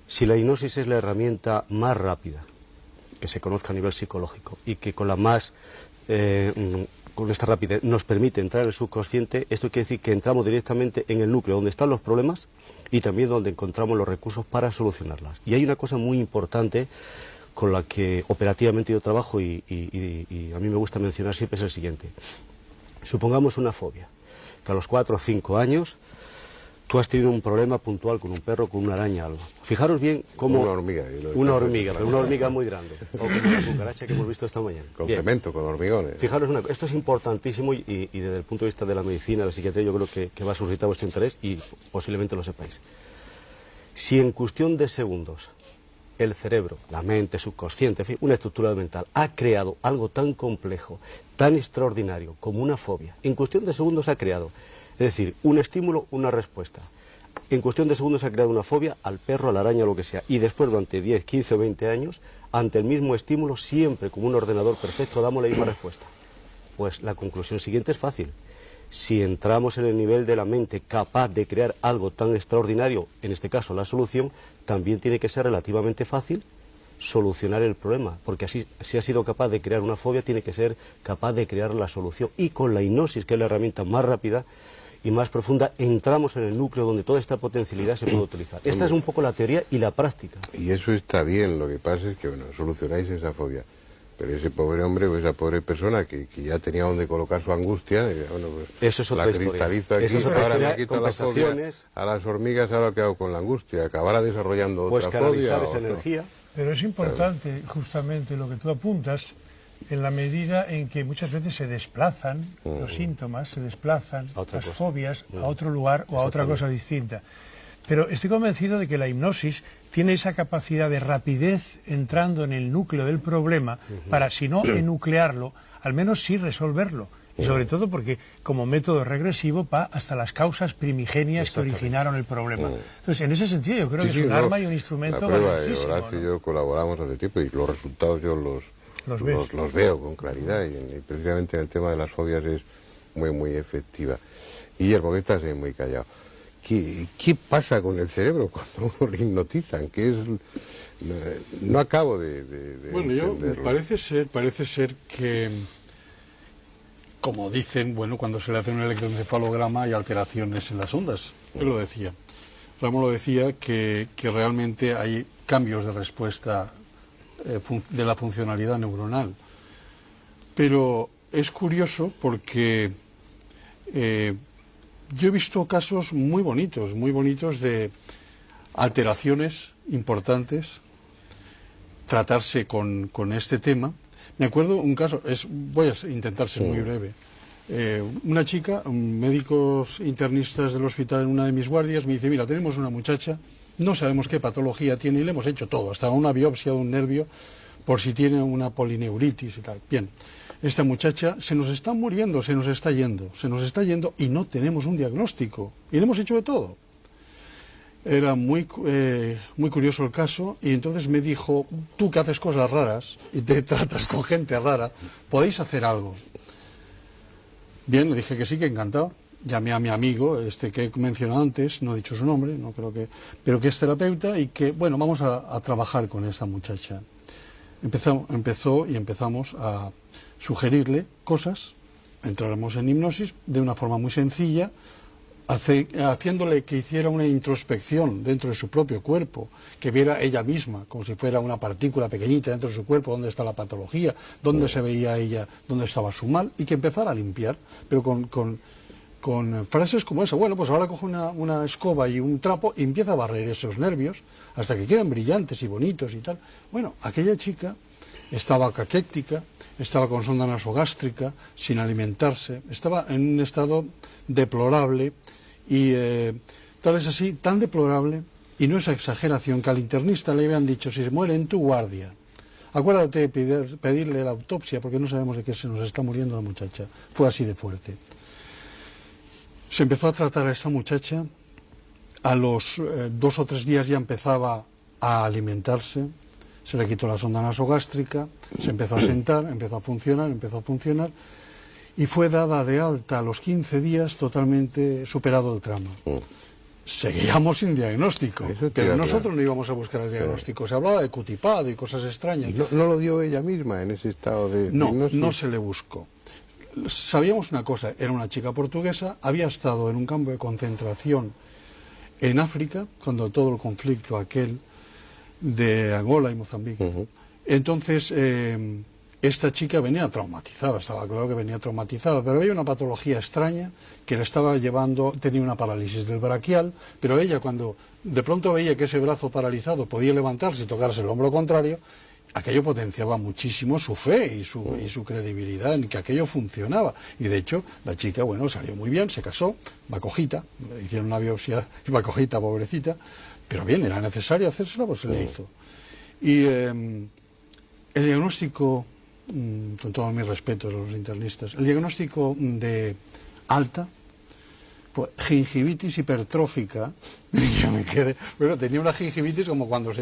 Si la hipnosis es la herramienta más rápida que se conozca a nivel psicológico y que con esta rapidez nos permite entrar en el subconsciente, esto quiere decir que entramos directamente en el núcleo donde están los problemas y también donde encontramos los recursos para solucionarlas. Y hay una cosa muy importante con la que operativamente yo trabajo y a mí me gusta mencionar siempre, es el siguiente. Supongamos una fobia, que a los 4 o 5 años tú has tenido un problema puntual con un perro, con una araña, algo. Fijaros bien cómo... Una hormiga. Pero una hormiga muy grande. O como la cucaracha que hemos visto esta mañana. Con cemento, con hormigones. Fijaros esto es importantísimo y desde el punto de vista de la medicina, la psiquiatría, yo creo que va a suscitar vuestro interés y posiblemente lo sepáis. Si en cuestión de segundos el cerebro, la mente, subconsciente, en fin, una estructura mental, ha creado algo tan complejo, tan extraordinario como una fobia, en cuestión de segundos ha creado... Es decir, un estímulo, una respuesta. En cuestión de segundos se ha creado una fobia al perro, a la araña, lo que sea. Y después, durante 10, 15 o 20 años, ante el mismo estímulo, siempre como un ordenador perfecto, damos la misma respuesta. Pues la conclusión siguiente es fácil. Si entramos en el nivel de la mente capaz de crear algo tan extraordinario, en este caso la solución, también tiene que ser relativamente fácil solucionar el problema, porque así, si ha sido capaz de crear una fobia, tiene que ser capaz de crear la solución. Y con la hipnosis, que es la herramienta más rápida y más profunda, entramos en el núcleo donde toda esta potencialidad se puede utilizar. Esta es un poco la teoría y la práctica. Y eso está bien, lo que pasa es que, bueno, solucionáis esa fobia, pero ese pobre hombre o esa pobre persona que ya tenía donde colocar su angustia, y, bueno, pues eso es otra la historia. cristaliza aquí, Eso es otra ahora historia, me quita la fobia a las hormigas, ahora que hago con la angustia, acabará desarrollando pues otra fobia. Canalizar esa energía. Pero es importante justamente lo que tú apuntas, en la medida en que muchas veces se desplazan los síntomas, se desplazan las fobias a otro lugar o a otra cosa distinta. Pero estoy convencido de que la hipnosis tiene esa capacidad de rapidez entrando en el núcleo del problema para, si no enuclearlo, al menos sí resolverlo. Y sobre todo porque como método regresivo va hasta las causas primigenias que originaron el problema. Entonces, en ese sentido yo creo que es un arma y un instrumento valiosísimo. Horacio y yo colaboramos hace tiempo y los resultados yo los veo con claridad y precisamente en el tema de las fobias es muy efectiva. Guillermo, que estás muy callado. ¿Qué pasa con el cerebro cuando uno le hipnotizan? No acabo de bueno, entenderlo. parece ser que como dicen, bueno, cuando se le hace un electroencefalograma hay alteraciones en las ondas. Él lo decía. Ramón lo decía que realmente hay cambios de respuesta de la funcionalidad neuronal. Pero es curioso porque yo he visto casos muy bonitos de alteraciones importantes, tratarse con este tema. Me acuerdo un caso, voy a intentar ser muy breve. Una chica, médicos internistas del hospital en una de mis guardias, me dice, mira, tenemos una muchacha, no sabemos qué patología tiene y le hemos hecho todo, hasta una biopsia de un nervio por si tiene una polineuritis y tal. Bien, esta muchacha se nos está muriendo, se nos está yendo y no tenemos un diagnóstico y le hemos hecho de todo. Era muy curioso el caso y entonces me dijo, tú que haces cosas raras y te tratas con gente rara, ¿podéis hacer algo? Bien, le dije que sí, que encantado. Llamé a mi amigo, que he mencionado antes, no he dicho su nombre, no creo que, pero que es terapeuta y que, bueno, vamos a trabajar con esta muchacha. Empezamos a sugerirle cosas, entráramos en hipnosis de una forma muy sencilla, haciéndole que hiciera una introspección dentro de su propio cuerpo, que viera ella misma, como si fuera una partícula pequeñita dentro de su cuerpo, dónde está la patología, dónde se veía ella, dónde estaba su mal, y que empezara a limpiar, pero con frases como esa. Bueno, pues ahora coge una escoba y un trapo y empieza a barrer esos nervios hasta que quedan brillantes y bonitos y tal. Bueno, aquella chica estaba caquéctica, estaba con sonda nasogástrica, sin alimentarse, estaba en un estado deplorable y tal es así, tan deplorable, y no es exageración, que al internista le habían dicho, si se muere en tu guardia, acuérdate de pedirle la autopsia porque no sabemos de qué se nos está muriendo la muchacha. Fue así de fuerte. Se empezó a tratar a esta muchacha, a los 2 o 3 días ya empezaba a alimentarse, se le quitó la sonda nasogástrica, se empezó a sentar, empezó a funcionar, y fue dada de alta a los 15 días totalmente superado el trauma. Seguíamos sin diagnóstico, pero nosotros no íbamos a buscar el diagnóstico. Se hablaba de cutipado y cosas extrañas. ¿No lo dio ella misma en ese estado de hipnosis? No se le buscó. Sabíamos una cosa, era una chica portuguesa, había estado en un campo de concentración en África, cuando todo el conflicto aquel de Angola y Mozambique. Entonces, esta chica venía traumatizada, estaba claro que venía traumatizada, pero había una patología extraña que le estaba llevando, tenía una parálisis del braquial, pero ella cuando de pronto veía que ese brazo paralizado podía levantarse y tocarse el hombro contrario, aquello potenciaba muchísimo su fe y su credibilidad en que aquello funcionaba. Y de hecho, la chica, bueno, salió muy bien, se casó, vacojita, hicieron una biopsia, vacojita, pobrecita, pero bien, era necesario hacérsela, pues se le hizo. Y el diagnóstico, con todo mi respeto a los internistas, el diagnóstico de alta fue gingivitis hipertrófica. Y yo me quedé, bueno, tenía una gingivitis como cuando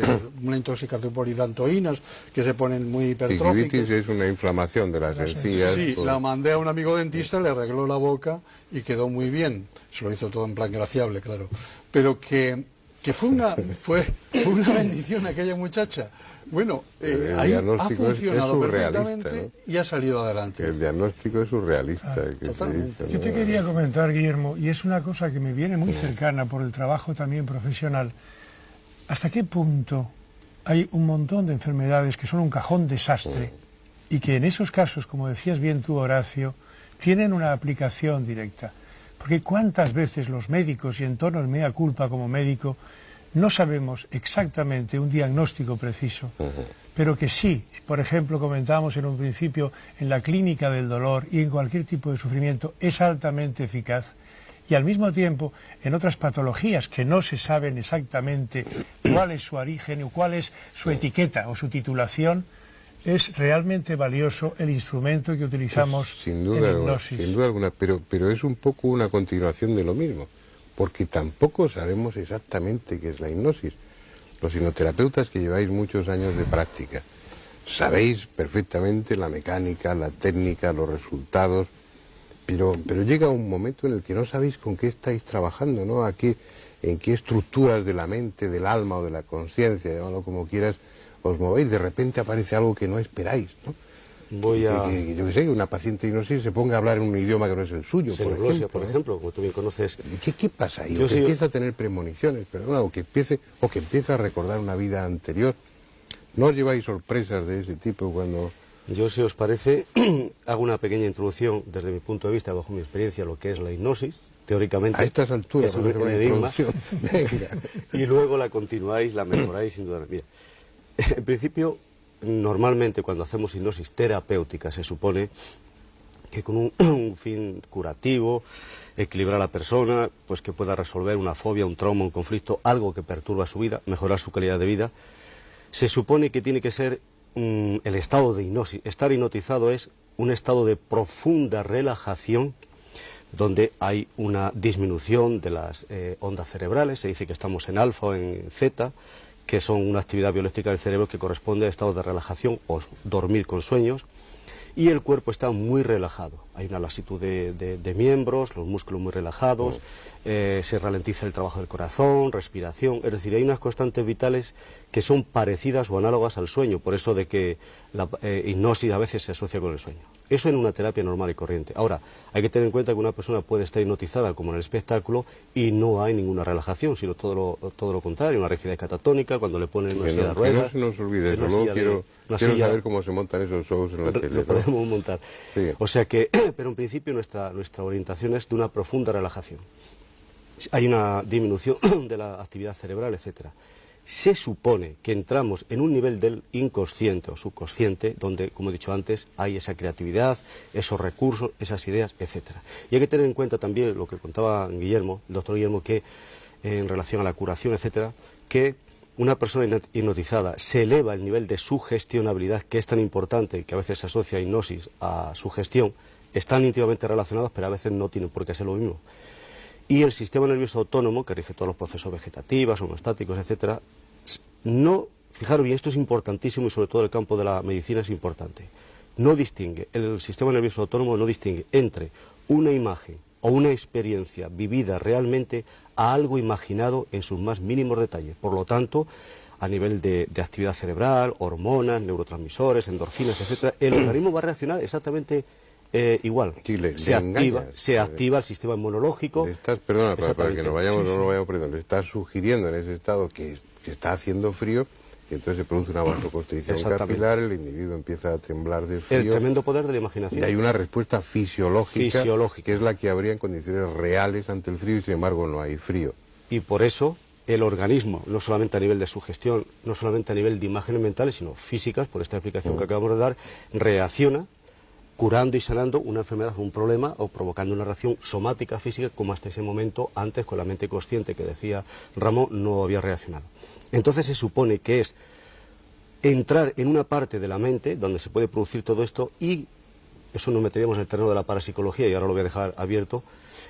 una intoxicación por hidantoínas que se ponen muy hipertróficas. Gingivitis es una inflamación de las encías. Sí, la mandé a un amigo dentista, le arregló la boca y quedó muy bien. Se lo hizo todo en plan graciable, claro. Pero que fue una bendición aquella muchacha. Bueno, ahí ha funcionado perfectamente, ¿no? Y ha salido adelante. El diagnóstico es surrealista. Totalmente. Yo te quería comentar, Guillermo, y es una cosa que me viene muy cercana por el trabajo también profesional. ¿Hasta qué punto hay un montón de enfermedades que son un cajón desastre y que en esos casos, como decías bien tú, Horacio, tienen una aplicación directa? Porque cuántas veces los médicos, y en tono el mea culpa como médico, no sabemos exactamente un diagnóstico preciso, pero que sí, por ejemplo, comentábamos en un principio, en la clínica del dolor y en cualquier tipo de sufrimiento, es altamente eficaz. Y al mismo tiempo, en otras patologías que no se saben exactamente cuál es su origen o cuál es su etiqueta o su titulación, es realmente valioso el instrumento que utilizamos pues, sin duda en hipnosis. Sin duda alguna, pero es un poco una continuación de lo mismo, porque tampoco sabemos exactamente qué es la hipnosis. Los hipnoterapeutas que lleváis muchos años de práctica, sabéis perfectamente la mecánica, la técnica, los resultados, pero llega un momento en el que no sabéis con qué estáis trabajando, ¿no? En qué estructuras de la mente, del alma o de la conciencia, llámalo como quieras, os movéis. De repente aparece algo que no esperáis, ¿no? Yo que sé, una paciente de hipnosis se ponga a hablar en un idioma que no es el suyo, por ejemplo, como tú bien conoces. ¿Qué pasa ahí? O que empieza a tener premoniciones, perdona, o que empieza a recordar una vida anterior. ¿No os lleváis sorpresas de ese tipo cuando...? Yo, si os parece, hago una pequeña introducción desde mi punto de vista, bajo mi experiencia, lo que es la hipnosis, teóricamente. A estas alturas, es un enigma. Y luego la continuáis, la mejoráis sin duda. Mira, en principio, normalmente cuando hacemos hipnosis terapéutica se supone que con un fin curativo, equilibrar a la persona, pues que pueda resolver una fobia, un trauma, un conflicto, algo que perturba su vida, mejorar su calidad de vida. Se supone que tiene que ser el estado de hipnosis. Estar hipnotizado es un estado de profunda relajación donde hay una disminución de las ondas cerebrales. Se dice que estamos en alfa o en zeta, que son una actividad bioeléctrica del cerebro que corresponde a estados de relajación o dormir con sueños. Y el cuerpo está muy relajado. Hay una laxitud de miembros, los músculos muy relajados, se ralentiza el trabajo del corazón, respiración, es decir, hay unas constantes vitales que son parecidas o análogas al sueño, por eso de que la hipnosis a veces se asocia con el sueño. Eso en una terapia normal y corriente. Ahora, hay que tener en cuenta que una persona puede estar hipnotizada como en el espectáculo y no hay ninguna relajación, sino todo lo contrario, una rigidez catatónica, cuando le ponen una silla de ruedas. Que no se nos olvide eso, luego quiero saber cómo se montan esos shows en la tele. Lo podemos montar. Sí. O sea que, pero en principio nuestra orientación es de una profunda relajación. Hay una disminución de la actividad cerebral, etcétera. Se supone que entramos en un nivel del inconsciente o subconsciente donde, como he dicho antes, hay esa creatividad, esos recursos, esas ideas, etcétera. Y hay que tener en cuenta también lo que contaba Guillermo, el doctor Guillermo, que en relación a la curación, etcétera, que una persona hipnotizada se eleva el nivel de sugestionabilidad, que es tan importante, que a veces se asocia a hipnosis a sugestión, están íntimamente relacionados, pero a veces no tienen por qué ser lo mismo. Y el sistema nervioso autónomo, que rige todos los procesos vegetativos, homeostáticos, etcétera, no, fijaros bien, esto es importantísimo y sobre todo el campo de la medicina es importante, no distingue, el sistema nervioso autónomo no distingue entre una imagen o una experiencia vivida realmente a algo imaginado en sus más mínimos detalles. Por lo tanto, a nivel de actividad cerebral, hormonas, neurotransmisores, endorfinas, etcétera, el organismo va a reaccionar exactamente igual. Sí, se activa el sistema inmunológico. Perdona, para que no vayamos perdiendo, le estás sugiriendo en ese estado que está haciendo frío y entonces se produce una vasoconstricción capilar, el individuo empieza a temblar de frío. El tremendo poder de la imaginación. Y hay una respuesta fisiológica, que es la que habría en condiciones reales ante el frío y sin embargo no hay frío. Y por eso el organismo, no solamente a nivel de sugestión, no solamente a nivel de imágenes mentales, sino físicas, por esta explicación que acabamos de dar, reacciona curando y sanando una enfermedad o un problema o provocando una reacción somática, física, como hasta ese momento antes con la mente consciente que decía Ramón no había reaccionado. Entonces se supone que es entrar en una parte de la mente donde se puede producir todo esto y eso nos meteríamos en el terreno de la parapsicología y ahora lo voy a dejar abierto.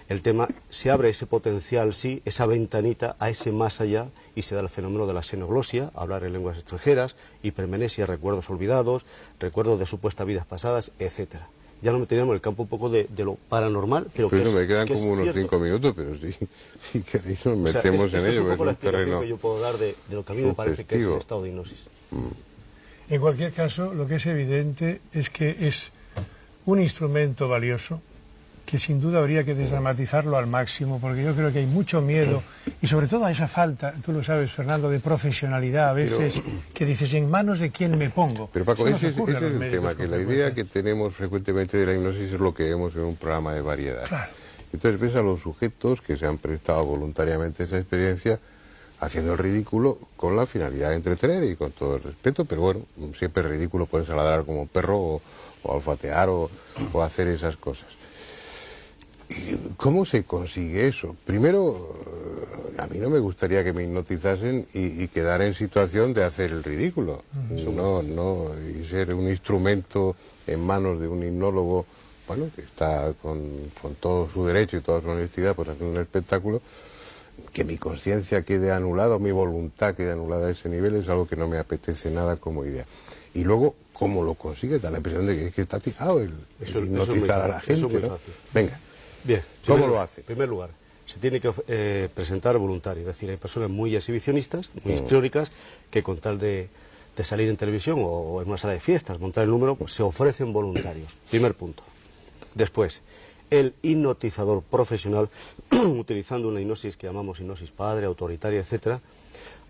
El tema, se abre ese potencial, sí, esa ventanita a ese más allá y se da el fenómeno de la xenoglosia, hablar en lenguas extranjeras, hipermenesia, recuerdos olvidados, recuerdos de supuestas vidas pasadas, etcétera. Ya nos meteríamos en el campo un poco de lo paranormal, pero pues me quedan como unos 5 minutos, pero sí, si queréis nos metemos en ello. Es un poco la explicación terreno que yo puedo dar de lo que a mí me parece que es el estado de hipnosis. En cualquier caso, lo que es evidente es que es un instrumento valioso que sin duda habría que desdramatizarlo al máximo, porque yo creo que hay mucho miedo y sobre todo a esa falta, tú lo sabes, Fernando, de profesionalidad a veces, que dices, ¿en manos de quién me pongo? Pero Paco, ese es el tema, que la idea que tenemos frecuentemente de la hipnosis es lo que vemos en un programa de variedad. Claro. Entonces ves a los sujetos que se han prestado voluntariamente a esa experiencia haciendo el ridículo con la finalidad de entretener y con todo el respeto, pero bueno, siempre es ridículo ponerse a ladrar como un perro o olfatear o hacer esas cosas. ¿Cómo se consigue eso? Primero, a mí no me gustaría que me hipnotizasen y quedar en situación de hacer el ridículo. No, y ser un instrumento en manos de un hipnólogo, bueno, que está con todo su derecho y toda su honestidad pues haciendo un espectáculo, que mi conciencia quede anulada o mi voluntad quede anulada a ese nivel es algo que no me apetece nada como idea. Y luego, ¿cómo lo consigue? Da la impresión de que está tirado el hipnotizar a la gente. Eso es muy ¿no? fácil. Venga. Bien. ¿Cómo lo hace? En primer lugar, se tiene que presentar voluntario, es decir, hay personas muy exhibicionistas, muy histriónicas, que con tal de de salir en televisión o en una sala de fiestas, montar el número, pues se ofrecen voluntarios. Primer punto. Después, el hipnotizador profesional, utilizando una hipnosis que llamamos hipnosis padre, autoritaria, etcétera,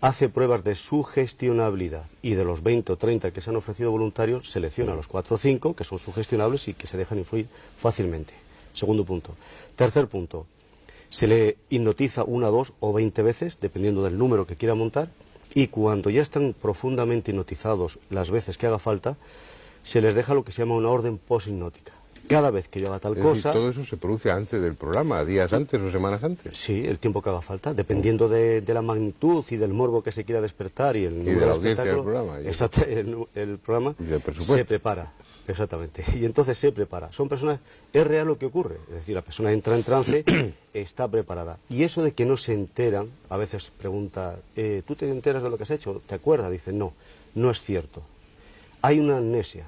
hace pruebas de sugestionabilidad y de los 20 o 30 que se han ofrecido voluntarios, selecciona los 4 o 5 que son sugestionables y que se dejan influir fácilmente. Segundo punto. Tercer punto. Se le hipnotiza 1, 2 o 20 veces, dependiendo del número que quiera montar, y cuando ya están profundamente hipnotizados las veces que haga falta, se les deja lo que se llama una orden poshipnótica. Cada vez que yo haga tal cosa... ¿Todo eso se produce antes del programa, días antes o semanas antes? Sí, el tiempo que haga falta, dependiendo de la magnitud y del morbo que se quiera despertar y el número de la audiencia del programa. Exacto, el programa se prepara, exactamente, y entonces se prepara. Son personas, es real lo que ocurre, es decir, la persona entra en trance, está preparada. Y eso de que no se enteran, a veces pregunta, ¿tú te enteras de lo que has hecho? ¿Te acuerdas? Dicen, no, no es cierto. Hay una amnesia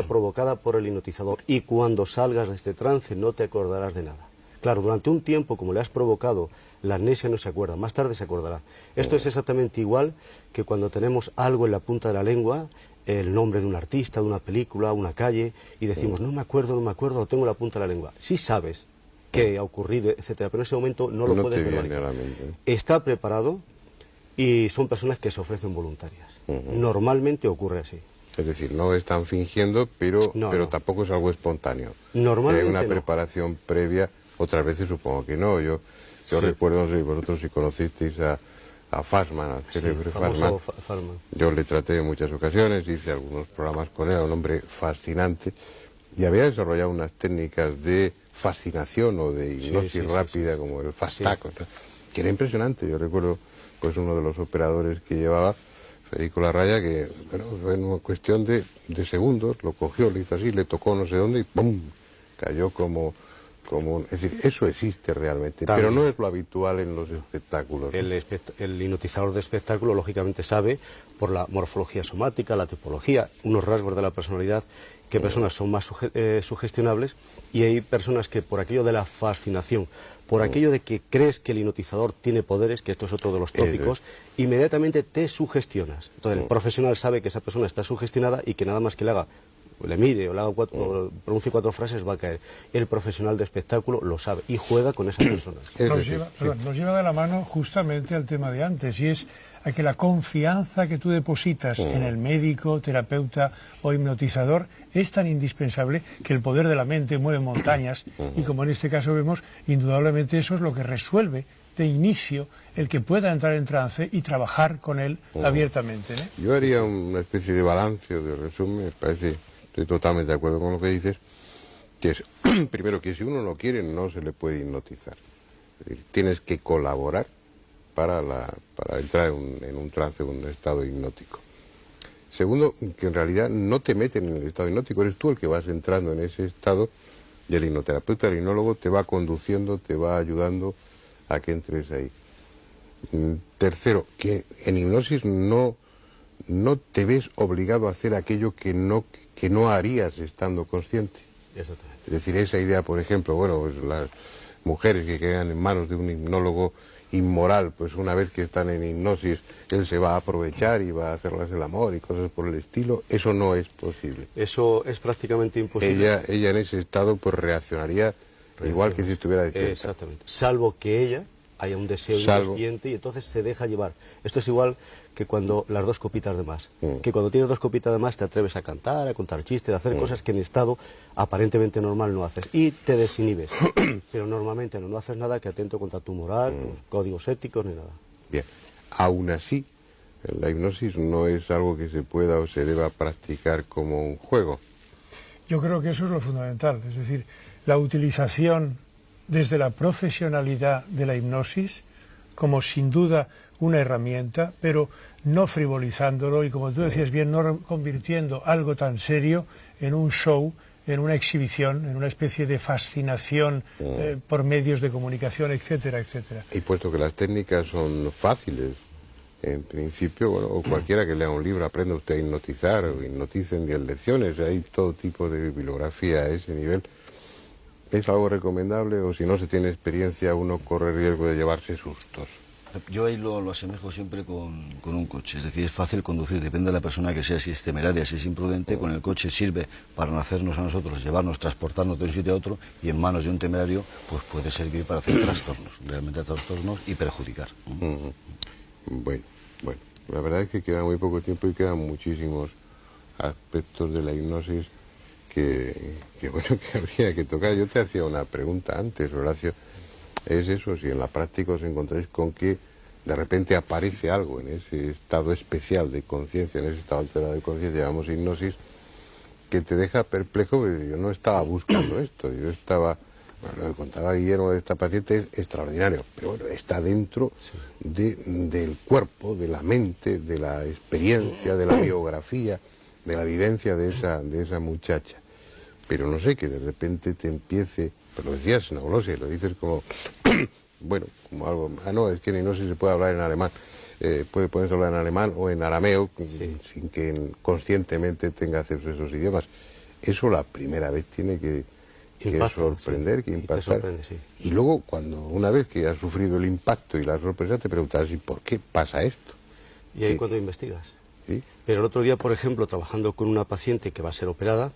provocada por el hipnotizador, y cuando salgas de este trance no te acordarás de nada. Claro, durante un tiempo, como le has provocado, la amnesia no se acuerda, más tarde se acordará. Esto es exactamente igual que cuando tenemos algo en la punta de la lengua, el nombre de un artista, de una película, una calle, y decimos, no me acuerdo, lo tengo en la punta de la lengua. Sí sabes que ha ocurrido, etcétera, pero en ese momento no lo puedes verbalizar. Está preparado y son personas que se ofrecen voluntarias. Normalmente ocurre así. Es decir, no están fingiendo, pero tampoco es algo espontáneo. Normalmente hay una preparación previa, otras veces supongo que no. Yo recuerdo, no sé, vosotros si conocisteis a Fassmann, al célebre Fassmann. Yo le traté en muchas ocasiones, hice algunos programas con él, un hombre fascinante, y había desarrollado unas técnicas de fascinación o de hipnosis rápida, como el fast tag, que era impresionante. Yo recuerdo pues uno de los operadores que llevaba, Federico Larraya, que bueno, en una cuestión de segundos lo cogió, le hizo así, le tocó no sé dónde y ¡pum! Cayó como es decir, eso existe realmente, pero no es lo habitual en los espectáculos. El hipnotizador de espectáculo lógicamente sabe, por la morfología somática, la tipología, unos rasgos de la personalidad, qué personas son más sugestionables, y hay personas que por aquello de la fascinación, por aquello de que crees que el hipnotizador tiene poderes, que esto es otro de los tópicos, inmediatamente te sugestionas. Entonces el profesional sabe que esa persona está sugestionada y que nada más que le mire o le haga pronuncie 4 frases va a caer. El profesional de espectáculo lo sabe y juega con esas personas. Nos lleva de la mano justamente al tema de antes, y es a que la confianza que tú depositas en el médico, terapeuta o hipnotizador es tan indispensable que el poder de la mente mueve montañas, y como en este caso vemos, indudablemente eso es lo que resuelve de inicio el que pueda entrar en trance y trabajar con él abiertamente, ¿no? Yo haría una especie de balance o de resumen, me parece, estoy totalmente de acuerdo con lo que dices, que es, primero, que si uno no quiere no se le puede hipnotizar. Es decir, tienes que colaborar para entrar en un trance, en un estado hipnótico. Segundo, que en realidad no te meten en el estado hipnótico, eres tú el que vas entrando en ese estado, y el hipnoterapeuta, el hipnólogo, te va conduciendo, te va ayudando a que entres ahí. Tercero, que en hipnosis no te ves obligado a hacer aquello que no harías estando consciente. Exactamente. Es decir, esa idea, por ejemplo, bueno, pues las mujeres que quedan en manos de un hipnólogo inmoral, pues una vez que están en hipnosis, él se va a aprovechar y va a hacerlas el amor y cosas por el estilo, eso no es posible. Eso es prácticamente imposible. Ella en ese estado pues reaccionaría igual que si estuviera despierta. Exactamente. Salvo que ella haya un deseo inconsciente y entonces se deja llevar. Esto es igual que cuando las 2 copitas de más. Que cuando tienes 2 copitas de más te atreves a cantar, a contar chistes, a hacer cosas que en estado aparentemente normal no haces. Y te desinhibes. Pero normalmente no haces nada que atente contra tu moral, tus códigos éticos, ni nada. Bien. Aún así, la hipnosis no es algo que se pueda o se deba practicar como un juego. Yo creo que eso es lo fundamental. Es decir, la utilización desde la profesionalidad de la hipnosis como sin duda una herramienta, pero no frivolizándolo y, como tú decías bien, no convirtiendo algo tan serio en un show, en una exhibición, en una especie de fascinación por medios de comunicación, etcétera, etcétera. Y puesto que las técnicas son fáciles, en principio, bueno, o cualquiera que lea un libro, aprenda usted a hipnotizar o hipnoticen 10 lecciones, hay todo tipo de bibliografía a ese nivel. ¿Es algo recomendable o si no se tiene experiencia uno corre riesgo de llevarse sustos? Yo ahí lo asemejo siempre con un coche, es decir, es fácil conducir, depende de la persona que sea, si es temeraria, si es imprudente, con el coche sirve para hacernos a nosotros, llevarnos, transportarnos de un sitio a otro, y en manos de un temerario, pues puede servir para hacer trastornos, realmente trastornos y perjudicar. Bueno, la verdad es que queda muy poco tiempo y quedan muchísimos aspectos de la hipnosis que habría que tocar. Yo te hacía una pregunta antes, Horacio, es eso, si en la práctica os encontráis con que de repente aparece algo en ese estado especial de conciencia, en ese estado alterado de conciencia, llamamos hipnosis, que te deja perplejo, porque yo no estaba buscando esto, yo estaba, bueno, contaba Guillermo de esta paciente, es extraordinario, pero bueno, está dentro del cuerpo, de la mente, de la experiencia, de la biografía, de la vivencia de esa muchacha. Pero no sé, que de repente te empiece, pero lo decías en Aulosea, lo dices como, bueno, como algo, no, es que en hipnosis se puede hablar en alemán, puedes hablar en alemán o en arameo, sin que conscientemente tenga acceso a esos idiomas. Eso la primera vez tiene que sorprender, que impactar. Y luego, una vez que has sufrido el impacto y la sorpresa, te preguntas, ¿y por qué pasa esto? Y ahí cuando investigas. ¿Sí? Pero el otro día, por ejemplo, trabajando con una paciente que va a ser operada,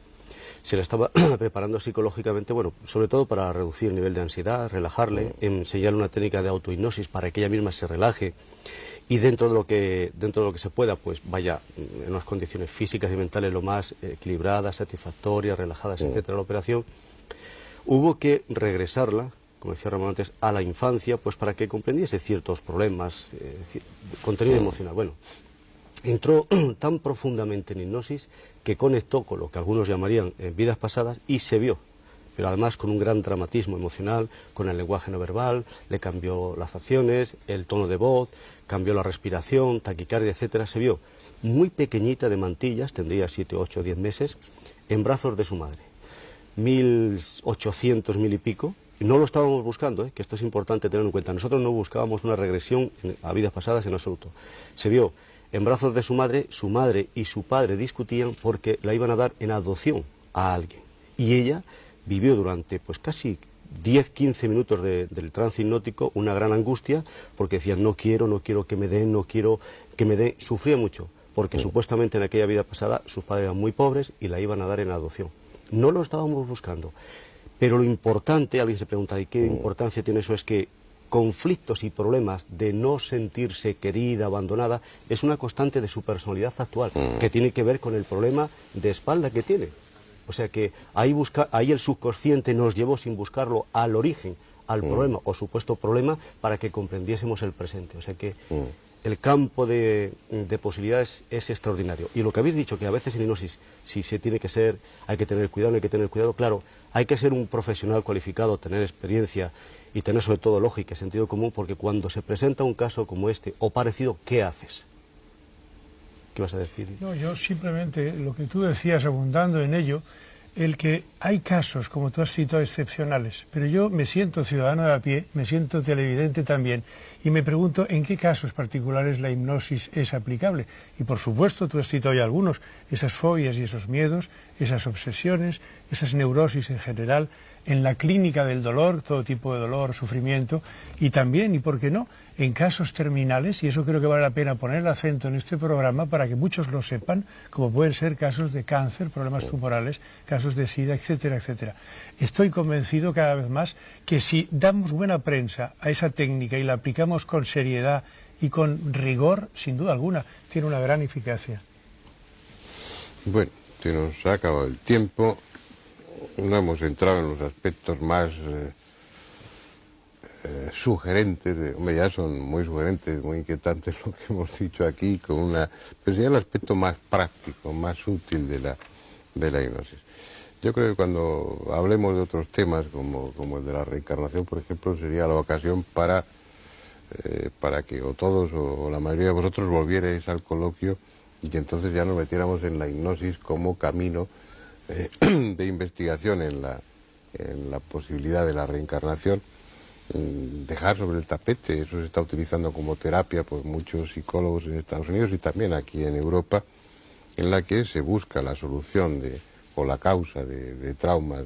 se la estaba preparando psicológicamente, bueno, sobre todo para reducir el nivel de ansiedad, relajarle, enseñarle una técnica de autohipnosis para que ella misma se relaje y dentro de lo que se pueda, pues vaya en unas condiciones físicas y mentales lo más equilibradas, satisfactorias, relajadas, etcétera, la operación. Hubo que regresarla, como decía Ramón antes, a la infancia, pues para que comprendiese ciertos problemas, contenido emocional. Bueno, entró tan profundamente en hipnosis que conectó con lo que algunos llamarían vidas pasadas y se vio, pero además con un gran dramatismo emocional, con el lenguaje no verbal, le cambió las facciones, el tono de voz, cambió la respiración, taquicardia, etcétera. Se vio muy pequeñita de mantillas, tendría 7, 8, 10 meses, en brazos de su madre. 1800, 1000 y pico, y no lo estábamos buscando, que esto es importante tenerlo en cuenta. Nosotros no buscábamos una regresión a vidas pasadas en absoluto. Se vio en brazos de su madre y su padre discutían porque la iban a dar en adopción a alguien. Y ella vivió durante pues casi 10-15 minutos del trance hipnótico una gran angustia porque decía no quiero que me den, no quiero que me den. Sufría mucho porque supuestamente en aquella vida pasada sus padres eran muy pobres y la iban a dar en adopción. No lo estábamos buscando. Pero lo importante, alguien se preguntará, ¿y qué importancia tiene eso? Es que conflictos y problemas de no sentirse querida, abandonada, es una constante de su personalidad actual, que tiene que ver con el problema de espalda que tiene. O sea que ahí el subconsciente nos llevó sin buscarlo al origen, al problema o supuesto problema, para que comprendiésemos el presente. O sea que el campo de posibilidades es extraordinario. Y lo que habéis dicho, que a veces en hipnosis, si se tiene que ser, hay que tener cuidado, no hay que tener cuidado, claro, hay que ser un profesional cualificado, tener experiencia y tener sobre todo lógica y sentido común, porque cuando se presenta un caso como este o parecido, ¿qué haces? ¿Qué vas a decir? No, yo simplemente, lo que tú decías, abundando en ello, el que hay casos, como tú has citado, excepcionales, pero yo me siento ciudadano de a pie, me siento televidente también, y me pregunto en qué casos particulares la hipnosis es aplicable. Y por supuesto, tú has citado ya algunos, esas fobias y esos miedos, esas obsesiones, esas neurosis en general, en la clínica del dolor, todo tipo de dolor, sufrimiento, y también, y por qué no, en casos terminales, y eso creo que vale la pena poner el acento en este programa para que muchos lo sepan, como pueden ser casos de cáncer, problemas tumorales, casos de SIDA, etcétera, etcétera. Estoy convencido cada vez más que si damos buena prensa a esa técnica y la aplicamos con seriedad y con rigor, sin duda alguna, tiene una gran eficacia. Bueno, se nos ha acabado el tiempo. No hemos entrado en los aspectos más sugerentes, hombre, ya son muy sugerentes, muy inquietantes lo que hemos dicho aquí, pero sería el aspecto más práctico, más útil de la hipnosis. Yo creo que cuando hablemos de otros temas, como el de la reencarnación, por ejemplo, sería la ocasión para que o todos o la mayoría de vosotros volvierais al coloquio y entonces ya nos metiéramos en la hipnosis como camino de investigación en la posibilidad de la reencarnación, dejar sobre el tapete, eso se está utilizando como terapia por muchos psicólogos en Estados Unidos y también aquí en Europa, en la que se busca la solución o la causa de traumas,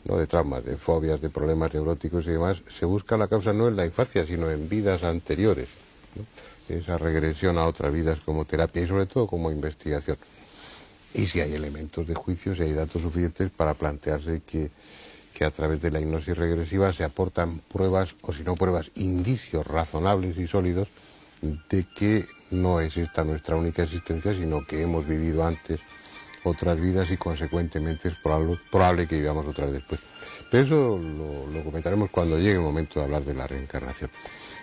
¿no?, de traumas, de fobias, de problemas neuróticos y demás, se busca la causa no en la infancia, sino en vidas anteriores, ¿no? Esa regresión a otras vidas como terapia y sobre todo como investigación. Y si hay elementos de juicio, si hay datos suficientes para plantearse que a través de la hipnosis regresiva se aportan pruebas, o si no pruebas, indicios razonables y sólidos de que no es esta nuestra única existencia, sino que hemos vivido antes otras vidas y consecuentemente es probable que vivamos otras después. Pero eso lo comentaremos cuando llegue el momento de hablar de la reencarnación.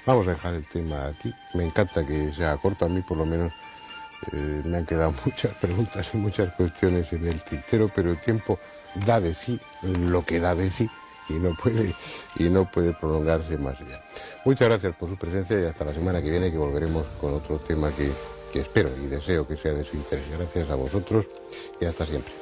Vamos a dejar el tema aquí. Me encanta que sea corto, a mí por lo menos me han quedado muchas preguntas y muchas cuestiones en el tintero, pero el tiempo da de sí lo que da de sí y no puede prolongarse más allá. Muchas gracias por su presencia y hasta la semana que viene, que volveremos con otro tema que espero y deseo que sea de su interés. Gracias a vosotros y hasta siempre.